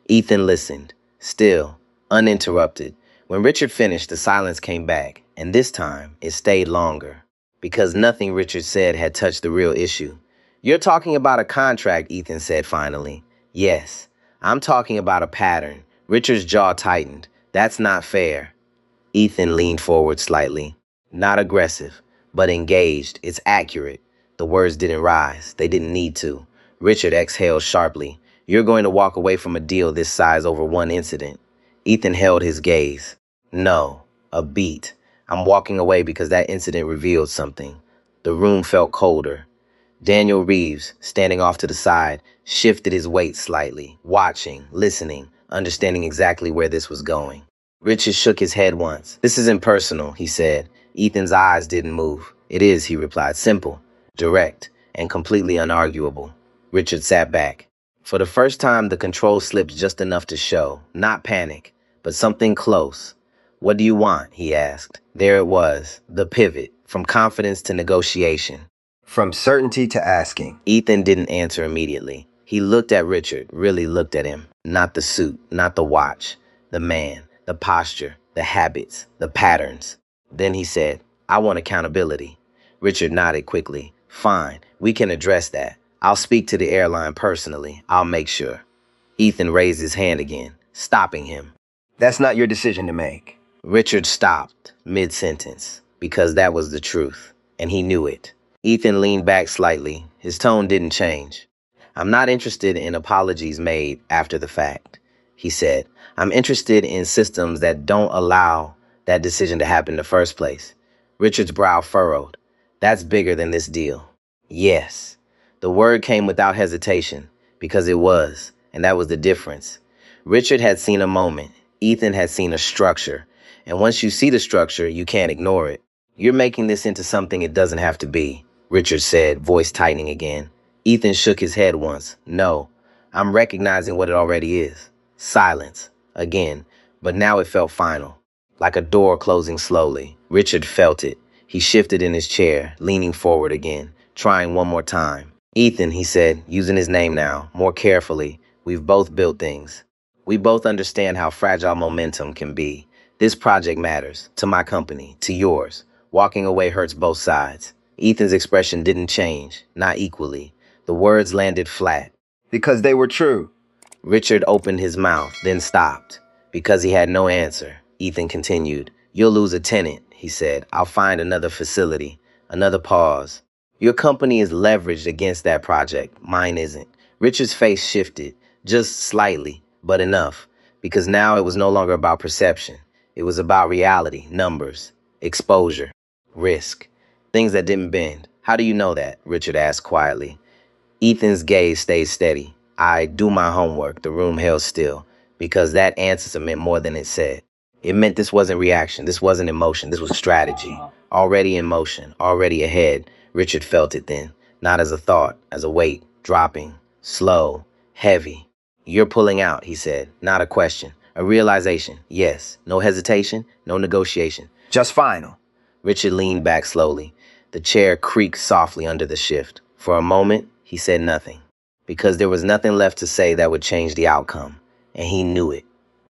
Ethan listened, still, uninterrupted. When Richard finished, the silence came back, and this time it stayed longer, because nothing Richard said had touched the real issue. "You're talking about a contract," Ethan said finally. "Yes, I'm talking about a pattern." Richard's jaw tightened. "That's not fair." Ethan leaned forward slightly. Not aggressive, but engaged. "It's accurate." The words didn't rise. They didn't need to. Richard exhaled sharply. "You're going to walk away from a deal this size over one incident." Ethan held his gaze. "No, a beat. I'm walking away because that incident revealed something." The room felt colder. Daniel Reeves, standing off to the side, shifted his weight slightly, watching, listening, understanding exactly where this was going. Richard shook his head once. "This isn't personal," he said. Ethan's eyes didn't move. "It is," he replied. "Simple, direct, and completely unarguable." Richard sat back. For the first time, the control slipped just enough to show, not panic, but something close. "What do you want?" he asked. There it was, the pivot, from confidence to negotiation. From certainty to asking. Ethan didn't answer immediately. He looked at Richard, really looked at him. Not the suit, not the watch, the man, the posture, the habits, the patterns. Then he said, "I want accountability." Richard nodded quickly. "Fine, we can address that. I'll speak to the airline personally. I'll make sure." Ethan raised his hand again, stopping him. That's not your decision to make. Richard stopped mid-sentence, because that was the truth, and he knew it. Ethan leaned back slightly. His tone didn't change. "I'm not interested in apologies made after the fact," he said. "I'm interested in systems that don't allow that decision to happen in the first place." Richard's brow furrowed. "That's bigger than this deal." "Yes." The word came without hesitation, because it was, and that was the difference. Richard had seen a moment. Ethan had seen a structure. And once you see the structure, you can't ignore it. "You're making this into something it doesn't have to be," Richard said, voice tightening again. Ethan shook his head once. "No, I'm recognizing what it already is." Silence, again, but now it felt final. like a door closing slowly. Richard felt it. He shifted in his chair, leaning forward again, trying one more time. Ethan, he said, using his name now, more carefully, we've both built things. We both understand how fragile momentum can be. This project matters, to my company, to yours. Walking away hurts both sides. Ethan's expression didn't change, not equally. The words landed flat. Because they were true. Richard opened his mouth, then stopped. Because he had no answer, Ethan continued. You'll lose a tenant, he said. I'll find another facility. Another pause. Your company is leveraged against that project. Mine isn't. Richard's face shifted, just slightly, but enough. Because now it was no longer about perception. It was about reality, numbers, exposure, risk. Things that didn't bend. How do you know that? Richard asked quietly. Ethan's gaze stayed steady. I do my homework. The room held still, because that answer meant more than it said. It meant this wasn't reaction. This wasn't emotion. This was strategy. Already in motion, already ahead. Richard felt it then, not as a thought, as a weight, dropping, slow, heavy. You're pulling out, he said, not a question. A realization, yes. No hesitation, no negotiation. Just final. Richard leaned back slowly. The chair creaked softly under the shift. For a moment, he said nothing, because there was nothing left to say that would change the outcome, and he knew it.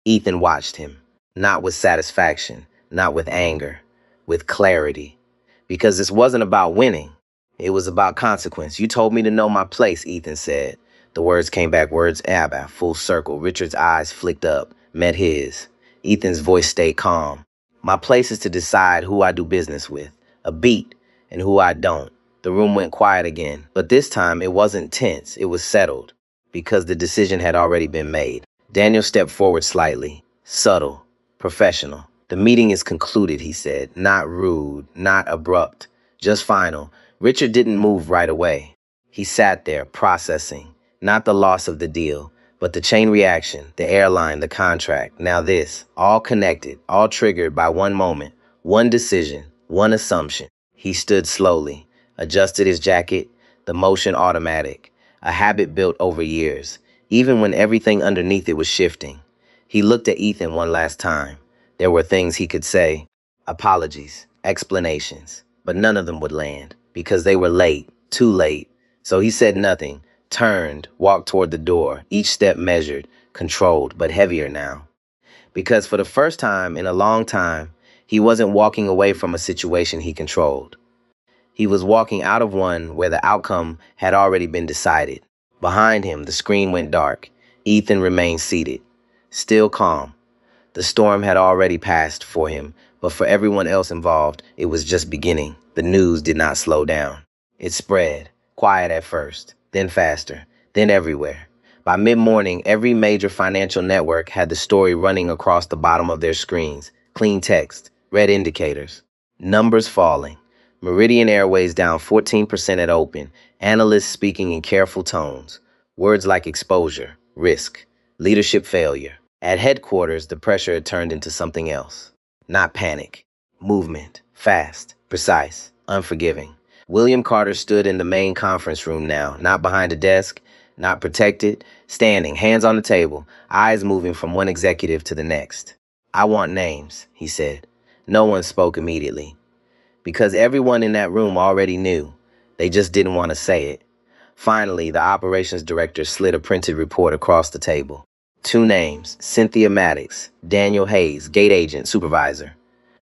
Ethan watched him, not with satisfaction, not with anger, with clarity, because this wasn't about winning. It was about consequence. You told me to know my place, Ethan said. The words came back, words Abba, full circle. Richard's eyes flicked up, met his. Ethan's voice stayed calm. My place is to decide who I do business with, a beat, and who I don't. The room went quiet again, but this time it wasn't tense, it was settled, because the decision had already been made. Daniel stepped forward slightly, subtle, professional. The meeting is concluded, he said, not rude, not abrupt, just final. Richard didn't move right away. He sat there, processing, not the loss of the deal, but the chain reaction, the airline, the contract, now this, all connected, all triggered by one moment, one decision, one assumption. He stood slowly, adjusted his jacket, the motion automatic, a habit built over years, even when everything underneath it was shifting. He looked at Ethan one last time. There were things he could say, apologies, explanations, but none of them would land, because they were late, too late. So he said nothing, turned, walked toward the door, each step measured, controlled, but heavier now. Because for the first time in a long time, he wasn't walking away from a situation he controlled. He was walking out of one where the outcome had already been decided. Behind him, the screen went dark. Ethan remained seated, still calm. The storm had already passed for him, but for everyone else involved, it was just beginning. The news did not slow down. It spread, quiet at first, then faster, then everywhere. By mid-morning, every major financial network had the story running across the bottom of their screens. Clean text, red indicators, numbers falling. Meridian Airways down 14% at open, analysts speaking in careful tones. Words like exposure, risk, leadership failure. At headquarters, the pressure had turned into something else. Not panic. Movement. Fast. Precise. Unforgiving. William Carter stood in the main conference room now, not behind a desk, not protected, standing, hands on the table, eyes moving from one executive to the next. I want names, he said. No one spoke immediately, because everyone in that room already knew. They just didn't want to say it. Finally, the operations director slid a printed report across the table. 2 names, Cynthia Maddox, Daniel Hayes, gate agent, supervisor.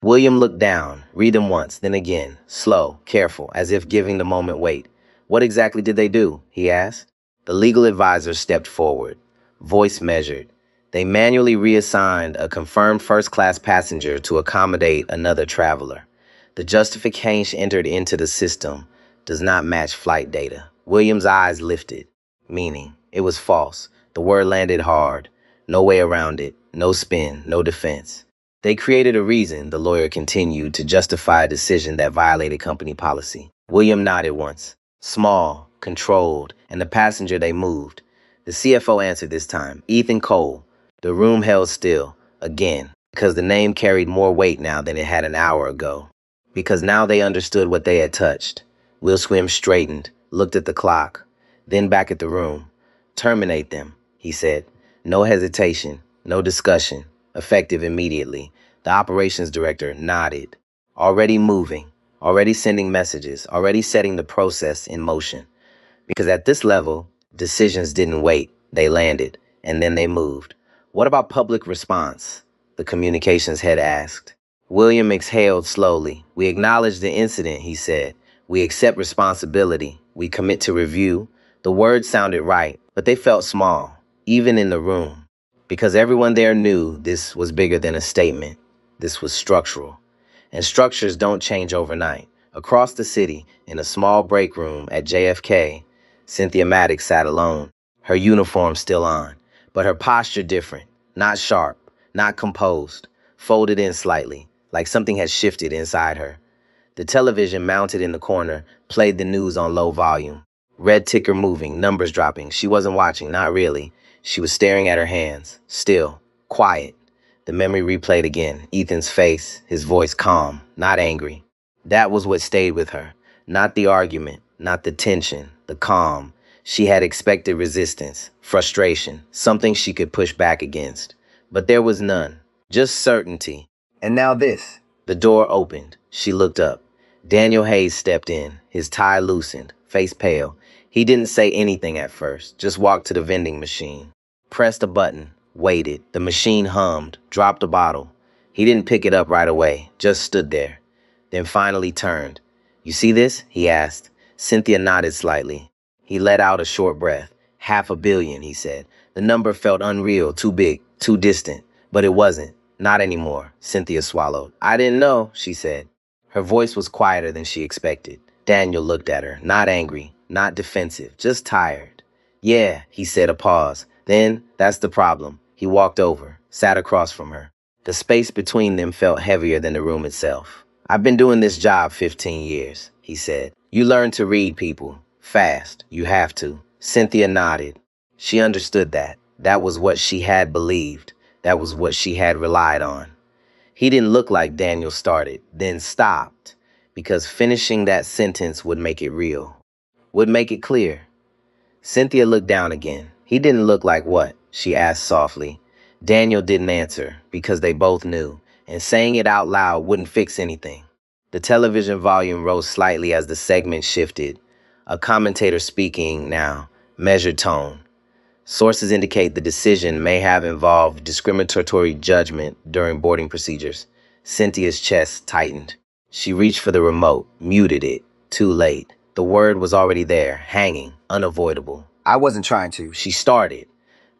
William looked down, read them once, then again, slow, careful, as if giving the moment weight. What exactly did they do? He asked. The legal advisor stepped forward, voice measured. They manually reassigned a confirmed first-class passenger to accommodate another traveler. The justification entered into the system does not match flight data. William's eyes lifted, meaning it was false. The word landed hard. No way around it. No spin. No defense. They created a reason, the lawyer continued, to justify a decision that violated company policy. William nodded once. Small, controlled, and the passenger they moved. The CFO answered this time. Ethan Cole. The room held still, again, because the name carried more weight now than it had an hour ago. Because now they understood what they had touched. Will Swim straightened, looked at the clock, then back at the room. Terminate them, he said. No hesitation, no discussion, effective immediately. The operations director nodded. Already moving, already sending messages, already setting the process in motion. Because at this level, decisions didn't wait. They landed, and then they moved. What about public response? The communications head asked. William exhaled slowly. We acknowledge the incident, he said. We accept responsibility. We commit to review. The words sounded right, but they felt small, even in the room. Because everyone there knew this was bigger than a statement. This was structural. And structures don't change overnight. Across the city, in a small break room at JFK, Cynthia Maddox sat alone, her uniform still on, but her posture different, not sharp, not composed, folded in slightly, like something had shifted inside her. The television mounted in the corner played the news on low volume. Red ticker moving, numbers dropping. She wasn't watching, not really. She was staring at her hands, still, quiet. The memory replayed again, Ethan's face, his voice calm, not angry. That was what stayed with her. Not the argument, not the tension, the calm. She had expected resistance, frustration, something she could push back against. But there was none, just certainty. And now this. The door opened. She looked up. Daniel Hayes stepped in, his tie loosened, face pale. He didn't say anything at first, just walked to the vending machine. Pressed a button, waited. The machine hummed, dropped a bottle. He didn't pick it up right away, just stood there. Then finally turned. You see this? He asked. Cynthia nodded slightly. He let out a short breath. 500 million, he said. The number felt unreal, too big, too distant. But it wasn't. Not anymore. Cynthia swallowed. I didn't know, she said. Her voice was quieter than she expected. Daniel looked at her, not angry, not defensive, just tired. Yeah, he said, a pause. Then, that's the problem. He walked over, sat across from her. The space between them felt heavier than the room itself. I've been doing this job 15 years, he said. You learn to read people. Fast. You have to. Cynthia nodded. She understood that. That was what she had believed. That was what she had relied on. He didn't look like Daniel started, then stopped, because finishing that sentence would make it real, would make it clear. Cynthia looked down again. He didn't look like what? She asked softly. Daniel didn't answer, because they both knew, and saying it out loud wouldn't fix anything. The television volume rose slightly as the segment shifted. A commentator speaking now, measured tone. Sources indicate the decision may have involved discriminatory judgment during boarding procedures. Cynthia's chest tightened. She reached for the remote, muted it. Too late. The word was already there, hanging, unavoidable. I wasn't trying to. She started,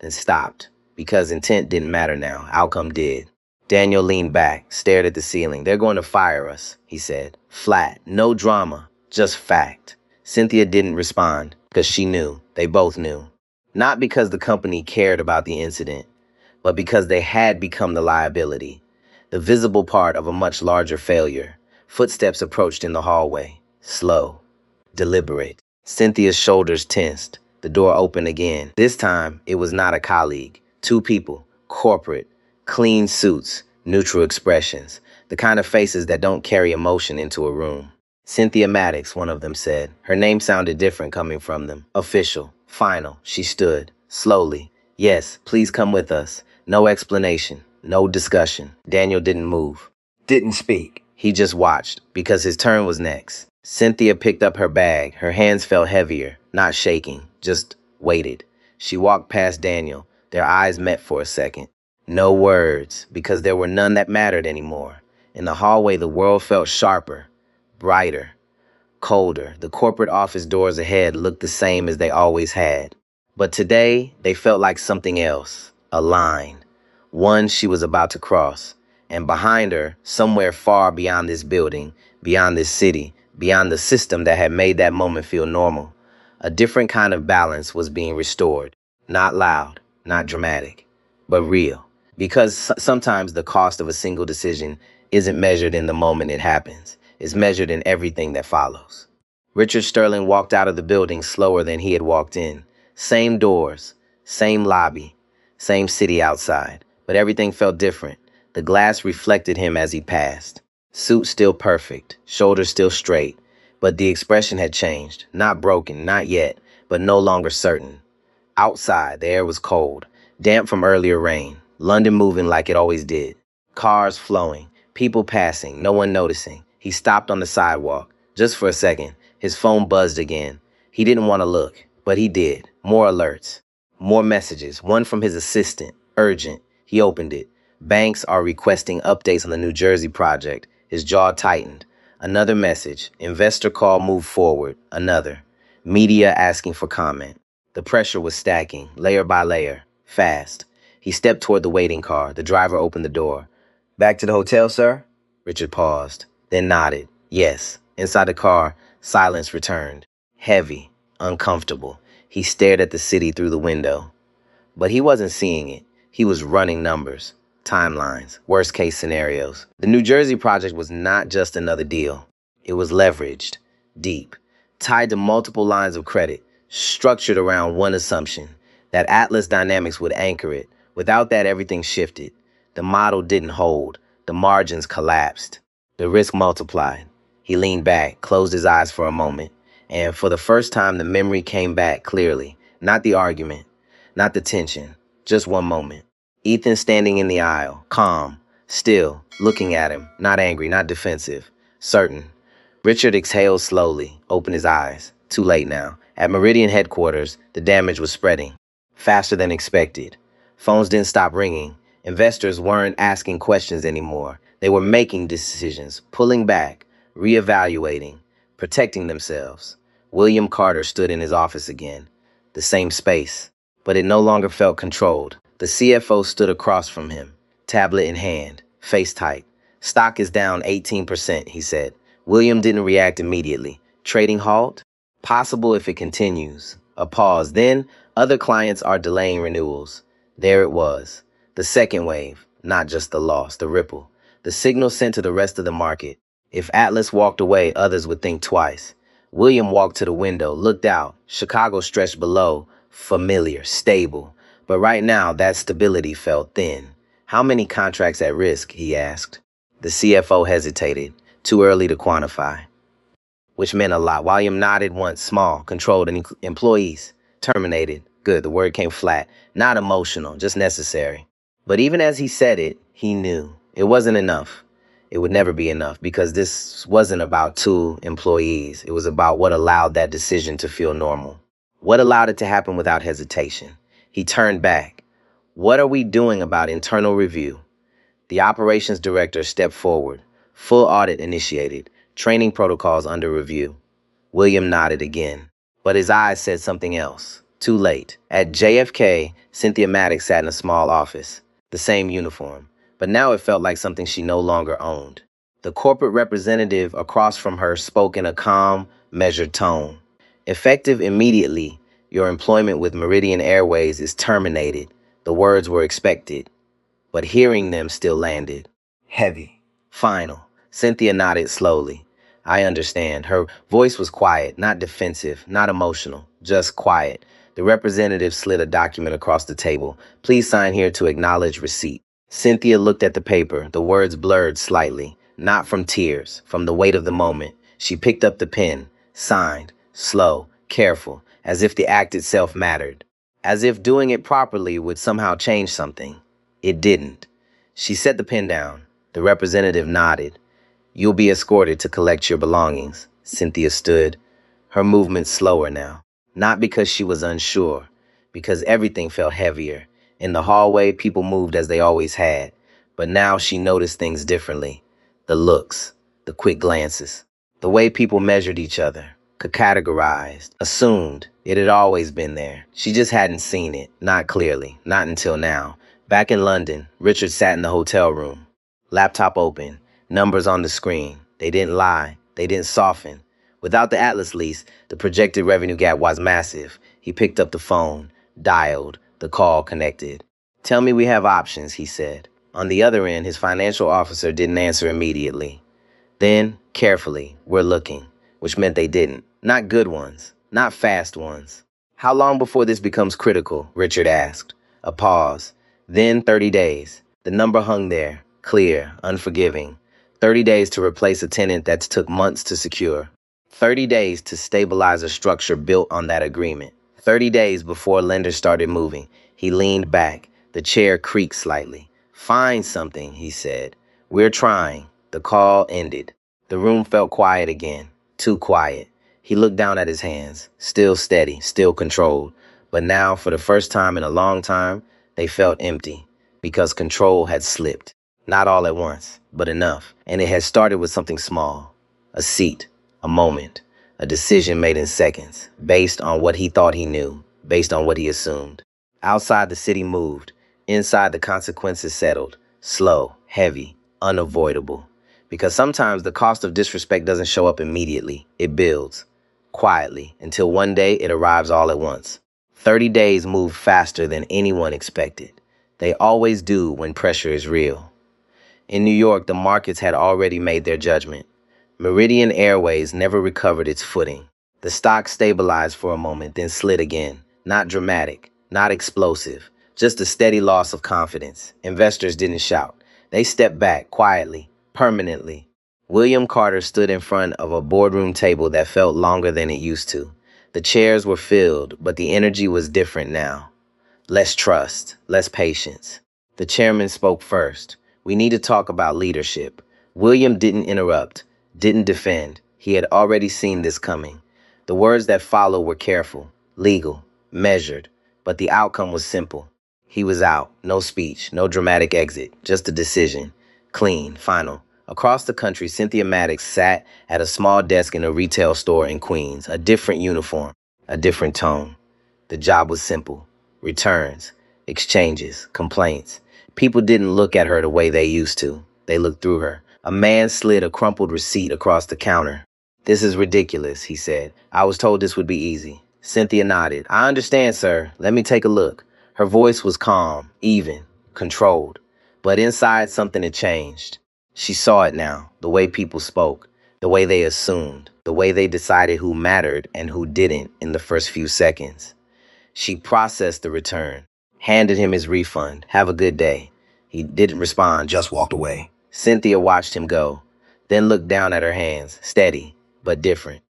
then stopped, because intent didn't matter now. Outcome did. Daniel leaned back, stared at the ceiling. They're going to fire us, he said. Flat, no drama, just fact. Cynthia didn't respond, because she knew. They both knew. Not because the company cared about the incident, but because they had become the liability, the visible part of a much larger failure. Footsteps approached in the hallway, slow, deliberate. Cynthia's shoulders tensed. The door opened again. This time, it was not a colleague. Two people, corporate, clean suits, neutral expressions, the kind of faces that don't carry emotion into a room. Cynthia Maddox, one of them said. Her name sounded different coming from them. Official. Final. She stood. Slowly. Yes, please come with us. No explanation. No discussion. Daniel didn't move. Didn't speak. He just watched, because his turn was next. Cynthia picked up her bag. Her hands felt heavier, not shaking, just waited. She walked past Daniel. Their eyes met for a second. No words, because there were none that mattered anymore. In the hallway, the world felt sharper, brighter, colder. The corporate office doors ahead looked the same as they always had. But today, they felt like something else. A line. One she was about to cross. And behind her, somewhere far beyond this building, beyond this city, beyond the system that had made that moment feel normal, a different kind of balance was being restored. Not loud, not dramatic, but real. Because sometimes the cost of a single decision isn't measured in the moment it happens. It's measured in everything that follows. Richard Sterling walked out of the building slower than he had walked in. Same doors, same lobby, same city outside, but everything felt different. The glass reflected him as he passed. Suit still perfect, shoulders still straight, but the expression had changed. Not broken, not yet, but no longer certain. Outside, the air was cold, damp from earlier rain. London moving like it always did. Cars flowing, people passing, no one noticing. He stopped on the sidewalk. Just for a second, his phone buzzed again. He didn't want to look, but he did. More alerts, more messages, one from his assistant, urgent. He opened it. Banks are requesting updates on the New Jersey project. His jaw tightened. Another message. Investor call move forward. Another. Media asking for comment. The pressure was stacking, layer by layer, fast. He stepped toward the waiting car. The driver opened the door. Back to the hotel, sir? Richard paused, then nodded. Yes. Inside the car, silence returned. Heavy, uncomfortable. He stared at the city through the window. But he wasn't seeing it. He was running numbers, timelines, worst-case scenarios. The New Jersey project was not just another deal. It was leveraged, deep, tied to multiple lines of credit, structured around one assumption, that Atlas Dynamics would anchor it. Without that, everything shifted. The model didn't hold. The margins collapsed. The risk multiplied. He leaned back, closed his eyes for a moment, and for the first time the memory came back clearly. Not the argument, not the tension, just one moment. Ethan standing in the aisle, calm, still, looking at him, not angry, not defensive, certain. Richard exhaled slowly, opened his eyes. Too late now. At Meridian headquarters, the damage was spreading, faster than expected. Phones didn't stop ringing. Investors weren't asking questions anymore. They were making decisions, pulling back, reevaluating, protecting themselves. William Carter stood in his office again, the same space, but it no longer felt controlled. The CFO stood across from him, tablet in hand, face tight. Stock is down 18%, he said. William didn't react immediately. Trading halt? Possible if it continues. A pause. Then, other clients are delaying renewals. There it was. The second wave, not just the loss, the ripple. The signal sent to the rest of the market. If Atlas walked away, others would think twice. William walked to the window, looked out. Chicago stretched below, familiar, stable. But right now, that stability felt thin. How many contracts at risk, he asked. The CFO hesitated, too early to quantify. Which meant a lot. William nodded once, small, controlled, and employees. Terminated. Good, the word came flat. Not emotional, just necessary. But even as he said it, he knew it wasn't enough. It would never be enough because this wasn't about 2 employees. It was about what allowed that decision to feel normal. What allowed it to happen without hesitation. He turned back. What are we doing about internal review? The operations director stepped forward. Full audit initiated. Training protocols under review. William nodded again, but his eyes said something else. Too late. At JFK, Cynthia Maddox sat in a small office. The same uniform, but now it felt like something she no longer owned. The corporate representative across from her spoke in a calm, measured tone. Effective immediately, your employment with Meridian Airways is terminated. The words were expected, but hearing them still landed. Heavy. Final. Cynthia nodded slowly. I understand. Her voice was quiet, not defensive, not emotional, just quiet. The representative slid a document across the table. Please sign here to acknowledge receipt. Cynthia looked at the paper. The words blurred slightly, not from tears, from the weight of the moment. She picked up the pen, signed, slow, careful, as if the act itself mattered, as if doing it properly would somehow change something. It didn't. She set the pen down. The representative nodded. You'll be escorted to collect your belongings. Cynthia stood, her movement slower now. Not because she was unsure, because everything felt heavier. In the hallway, people moved as they always had, but now she noticed things differently. The looks, the quick glances, the way people measured each other, categorized, assumed it had always been there. She just hadn't seen it, not clearly, not until now. Back in London, Richard sat in the hotel room. Laptop open, numbers on the screen. They didn't lie, they didn't soften. Without the Atlas lease, the projected revenue gap was massive. He picked up the phone, dialed, the call connected. Tell me we have options, he said. On the other end, his financial officer didn't answer immediately. Then, carefully, we're looking, which meant they didn't. Not good ones, not fast ones. How long before this becomes critical? Richard asked. A pause. Then 30 days. The number hung there, clear, unforgiving. 30 days to replace a tenant that's took months to secure. 30 days to stabilize a structure built on that agreement. 30 days before lenders started moving. He leaned back. The chair creaked slightly. Find something, he said. We're trying. The call ended. The room felt quiet again. Too quiet. He looked down at his hands. Still steady, still controlled. But now, for the first time in a long time, they felt empty. Because control had slipped. Not all at once, but enough. And it had started with something small. A seat. A moment. A decision made in seconds. Based on what he thought he knew. Based on what he assumed. Outside, the city moved. Inside, the consequences settled. Slow, heavy, unavoidable. Because sometimes the cost of disrespect doesn't show up immediately. It builds. Quietly, until one day it arrives all at once. 30 days moved faster than anyone expected. They always do when pressure is real. In New York, the markets had already made their judgment. Meridian Airways never recovered its footing. The stock stabilized for a moment, then slid again. Not dramatic, not explosive, just a steady loss of confidence. Investors didn't shout. They stepped back quietly, permanently. William Carter stood in front of a boardroom table that felt longer than it used to. The chairs were filled, but the energy was different now. Less trust, less patience. The chairman spoke first. We need to talk about leadership. William didn't interrupt, didn't defend. He had already seen this coming. The words that followed were careful, legal, measured, but the outcome was simple. He was out, no speech, no dramatic exit, just a decision. Clean, final. Across the country, Cynthia Maddox sat at a small desk in a retail store in Queens, a different uniform, a different tone. The job was simple. Returns, exchanges, complaints. People didn't look at her the way they used to. They looked through her. A man slid a crumpled receipt across the counter. This is ridiculous, he said. I was told this would be easy. Cynthia nodded. I understand, sir. Let me take a look. Her voice was calm, even, controlled. But inside, something had changed. She saw it now, the way people spoke, the way they assumed, the way they decided who mattered and who didn't in the first few seconds. She processed the return, handed him his refund. Have a good day. He didn't respond, just walked away. Cynthia watched him go, then looked down at her hands, steady, but different.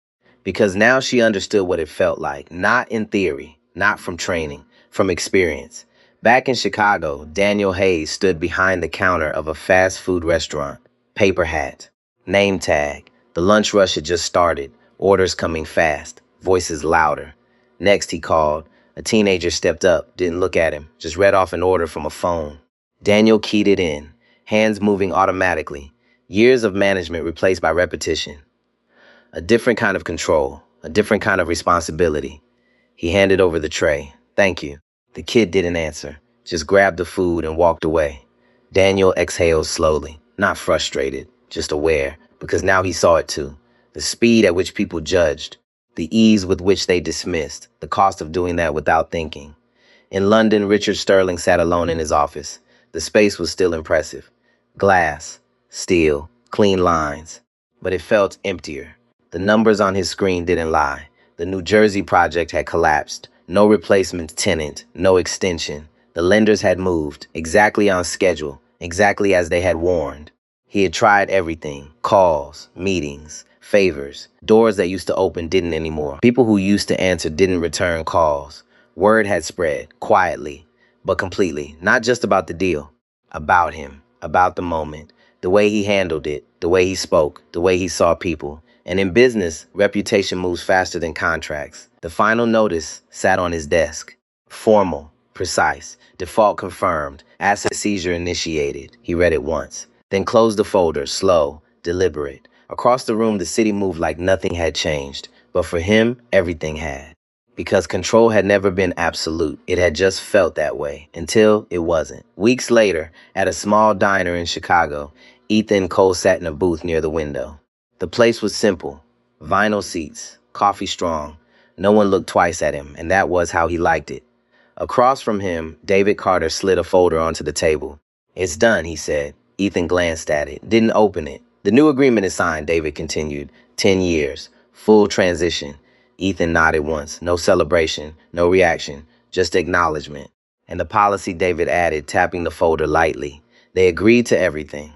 Because now she understood what it felt like, not in theory, not from training, from experience. Back in Chicago, Daniel Hayes stood behind the counter of a fast food restaurant. Paper hat, name tag. The lunch rush had just started, orders coming fast, voices louder. Next, he called. A teenager stepped up, didn't look at him, just read off an order from a phone. Daniel keyed it in, hands moving automatically. Years of management replaced by repetition. A different kind of control, a different kind of responsibility. He handed over the tray. Thank you. The kid didn't answer, just grabbed the food and walked away. Daniel exhaled slowly, not frustrated, just aware, because now he saw it too. The speed at which people judged, the ease with which they dismissed, the cost of doing that without thinking. In London, Richard Sterling sat alone in his office. The space was still impressive. Glass, steel, clean lines. But it felt emptier. The numbers on his screen didn't lie. The New Jersey project had collapsed. No replacement tenant, no extension. The lenders had moved, exactly on schedule, exactly as they had warned. He had tried everything, calls, meetings, favors. Doors that used to open didn't anymore. People who used to answer didn't return calls. Word had spread, quietly, but completely, not just about the deal, about him, about the moment, the way he handled it, the way he spoke, the way he saw people. And in business, reputation moves faster than contracts. The final notice sat on his desk. Formal, precise, default confirmed, asset seizure initiated. He read it once, then closed the folder, slow, deliberate. Across the room, the city moved like nothing had changed. But for him, everything had. Because control had never been absolute. It had just felt that way, until it wasn't. Weeks later, at a small diner in Chicago, Ethan and Cole sat in a booth near the window. The place was simple. Vinyl seats, coffee strong. No one looked twice at him, and that was how he liked it. Across from him, David Carter slid a folder onto the table. It's done, he said. Ethan glanced at it, didn't open it. The new agreement is signed, David continued. 10 years. Full transition. Ethan nodded once. No celebration, no reaction, just acknowledgement. And the policy, David added, tapping the folder lightly. They agreed to everything.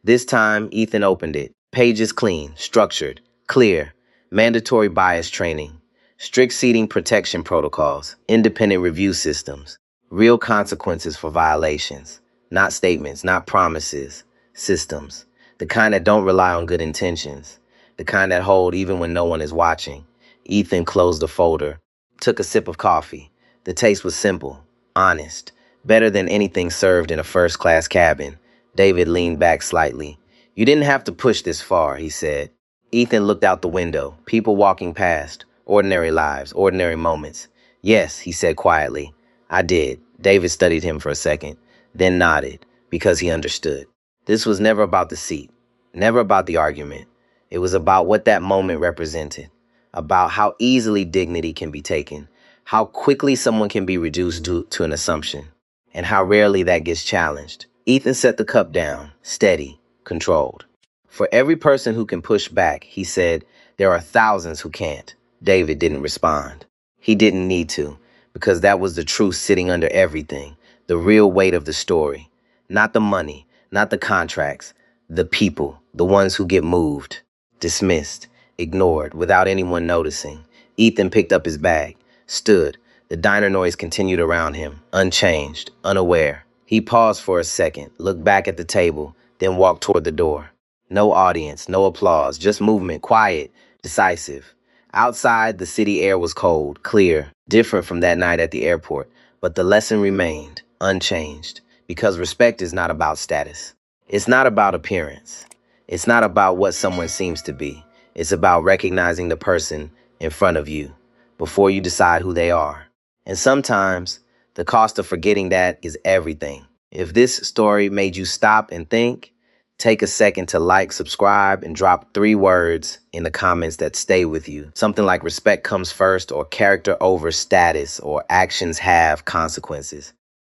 This time, Ethan opened it. Pages clean, structured, clear. Mandatory bias training. Strict seating protection protocols. Independent review systems. Real consequences for violations. Not statements, not promises, systems. The kind that don't rely on good intentions. The kind that hold even when no one is watching. Ethan closed the folder, took a sip of coffee. The taste was simple, honest, better than anything served in a first-class cabin. David leaned back slightly. You didn't have to push this far, he said. Ethan looked out the window, people walking past, ordinary lives, ordinary moments. Yes, he said quietly. I did. David studied him for a second, then nodded, because he understood. This was never about the seat, never about the argument. It was about what that moment represented, about how easily dignity can be taken, how quickly someone can be reduced to an assumption, and how rarely that gets challenged. Ethan set the cup down, steady, controlled. For every person who can push back, he said, there are thousands who can't. David didn't respond. He didn't need to, because that was the truth sitting under everything, the real weight of the story. Not the money, not the contracts, the people, the ones who get moved, dismissed, ignored, without anyone noticing. Ethan picked up his bag, stood. The diner noise continued around him, unchanged, unaware. He paused for a second, looked back at the table, then walked toward the door. No audience, no applause, just movement, quiet, decisive. Outside, the city air was cold, clear, different from that night at the airport, but the lesson remained, unchanged, because respect is not about status. It's not about appearance. It's not about what someone seems to be. It's about recognizing the person in front of you before you decide who they are. And sometimes, the cost of forgetting that is everything. If this story made you stop and think, take a second to like, subscribe, and drop 3 words in the comments that stay with you. Something like respect comes first, or character over status, or actions have consequences.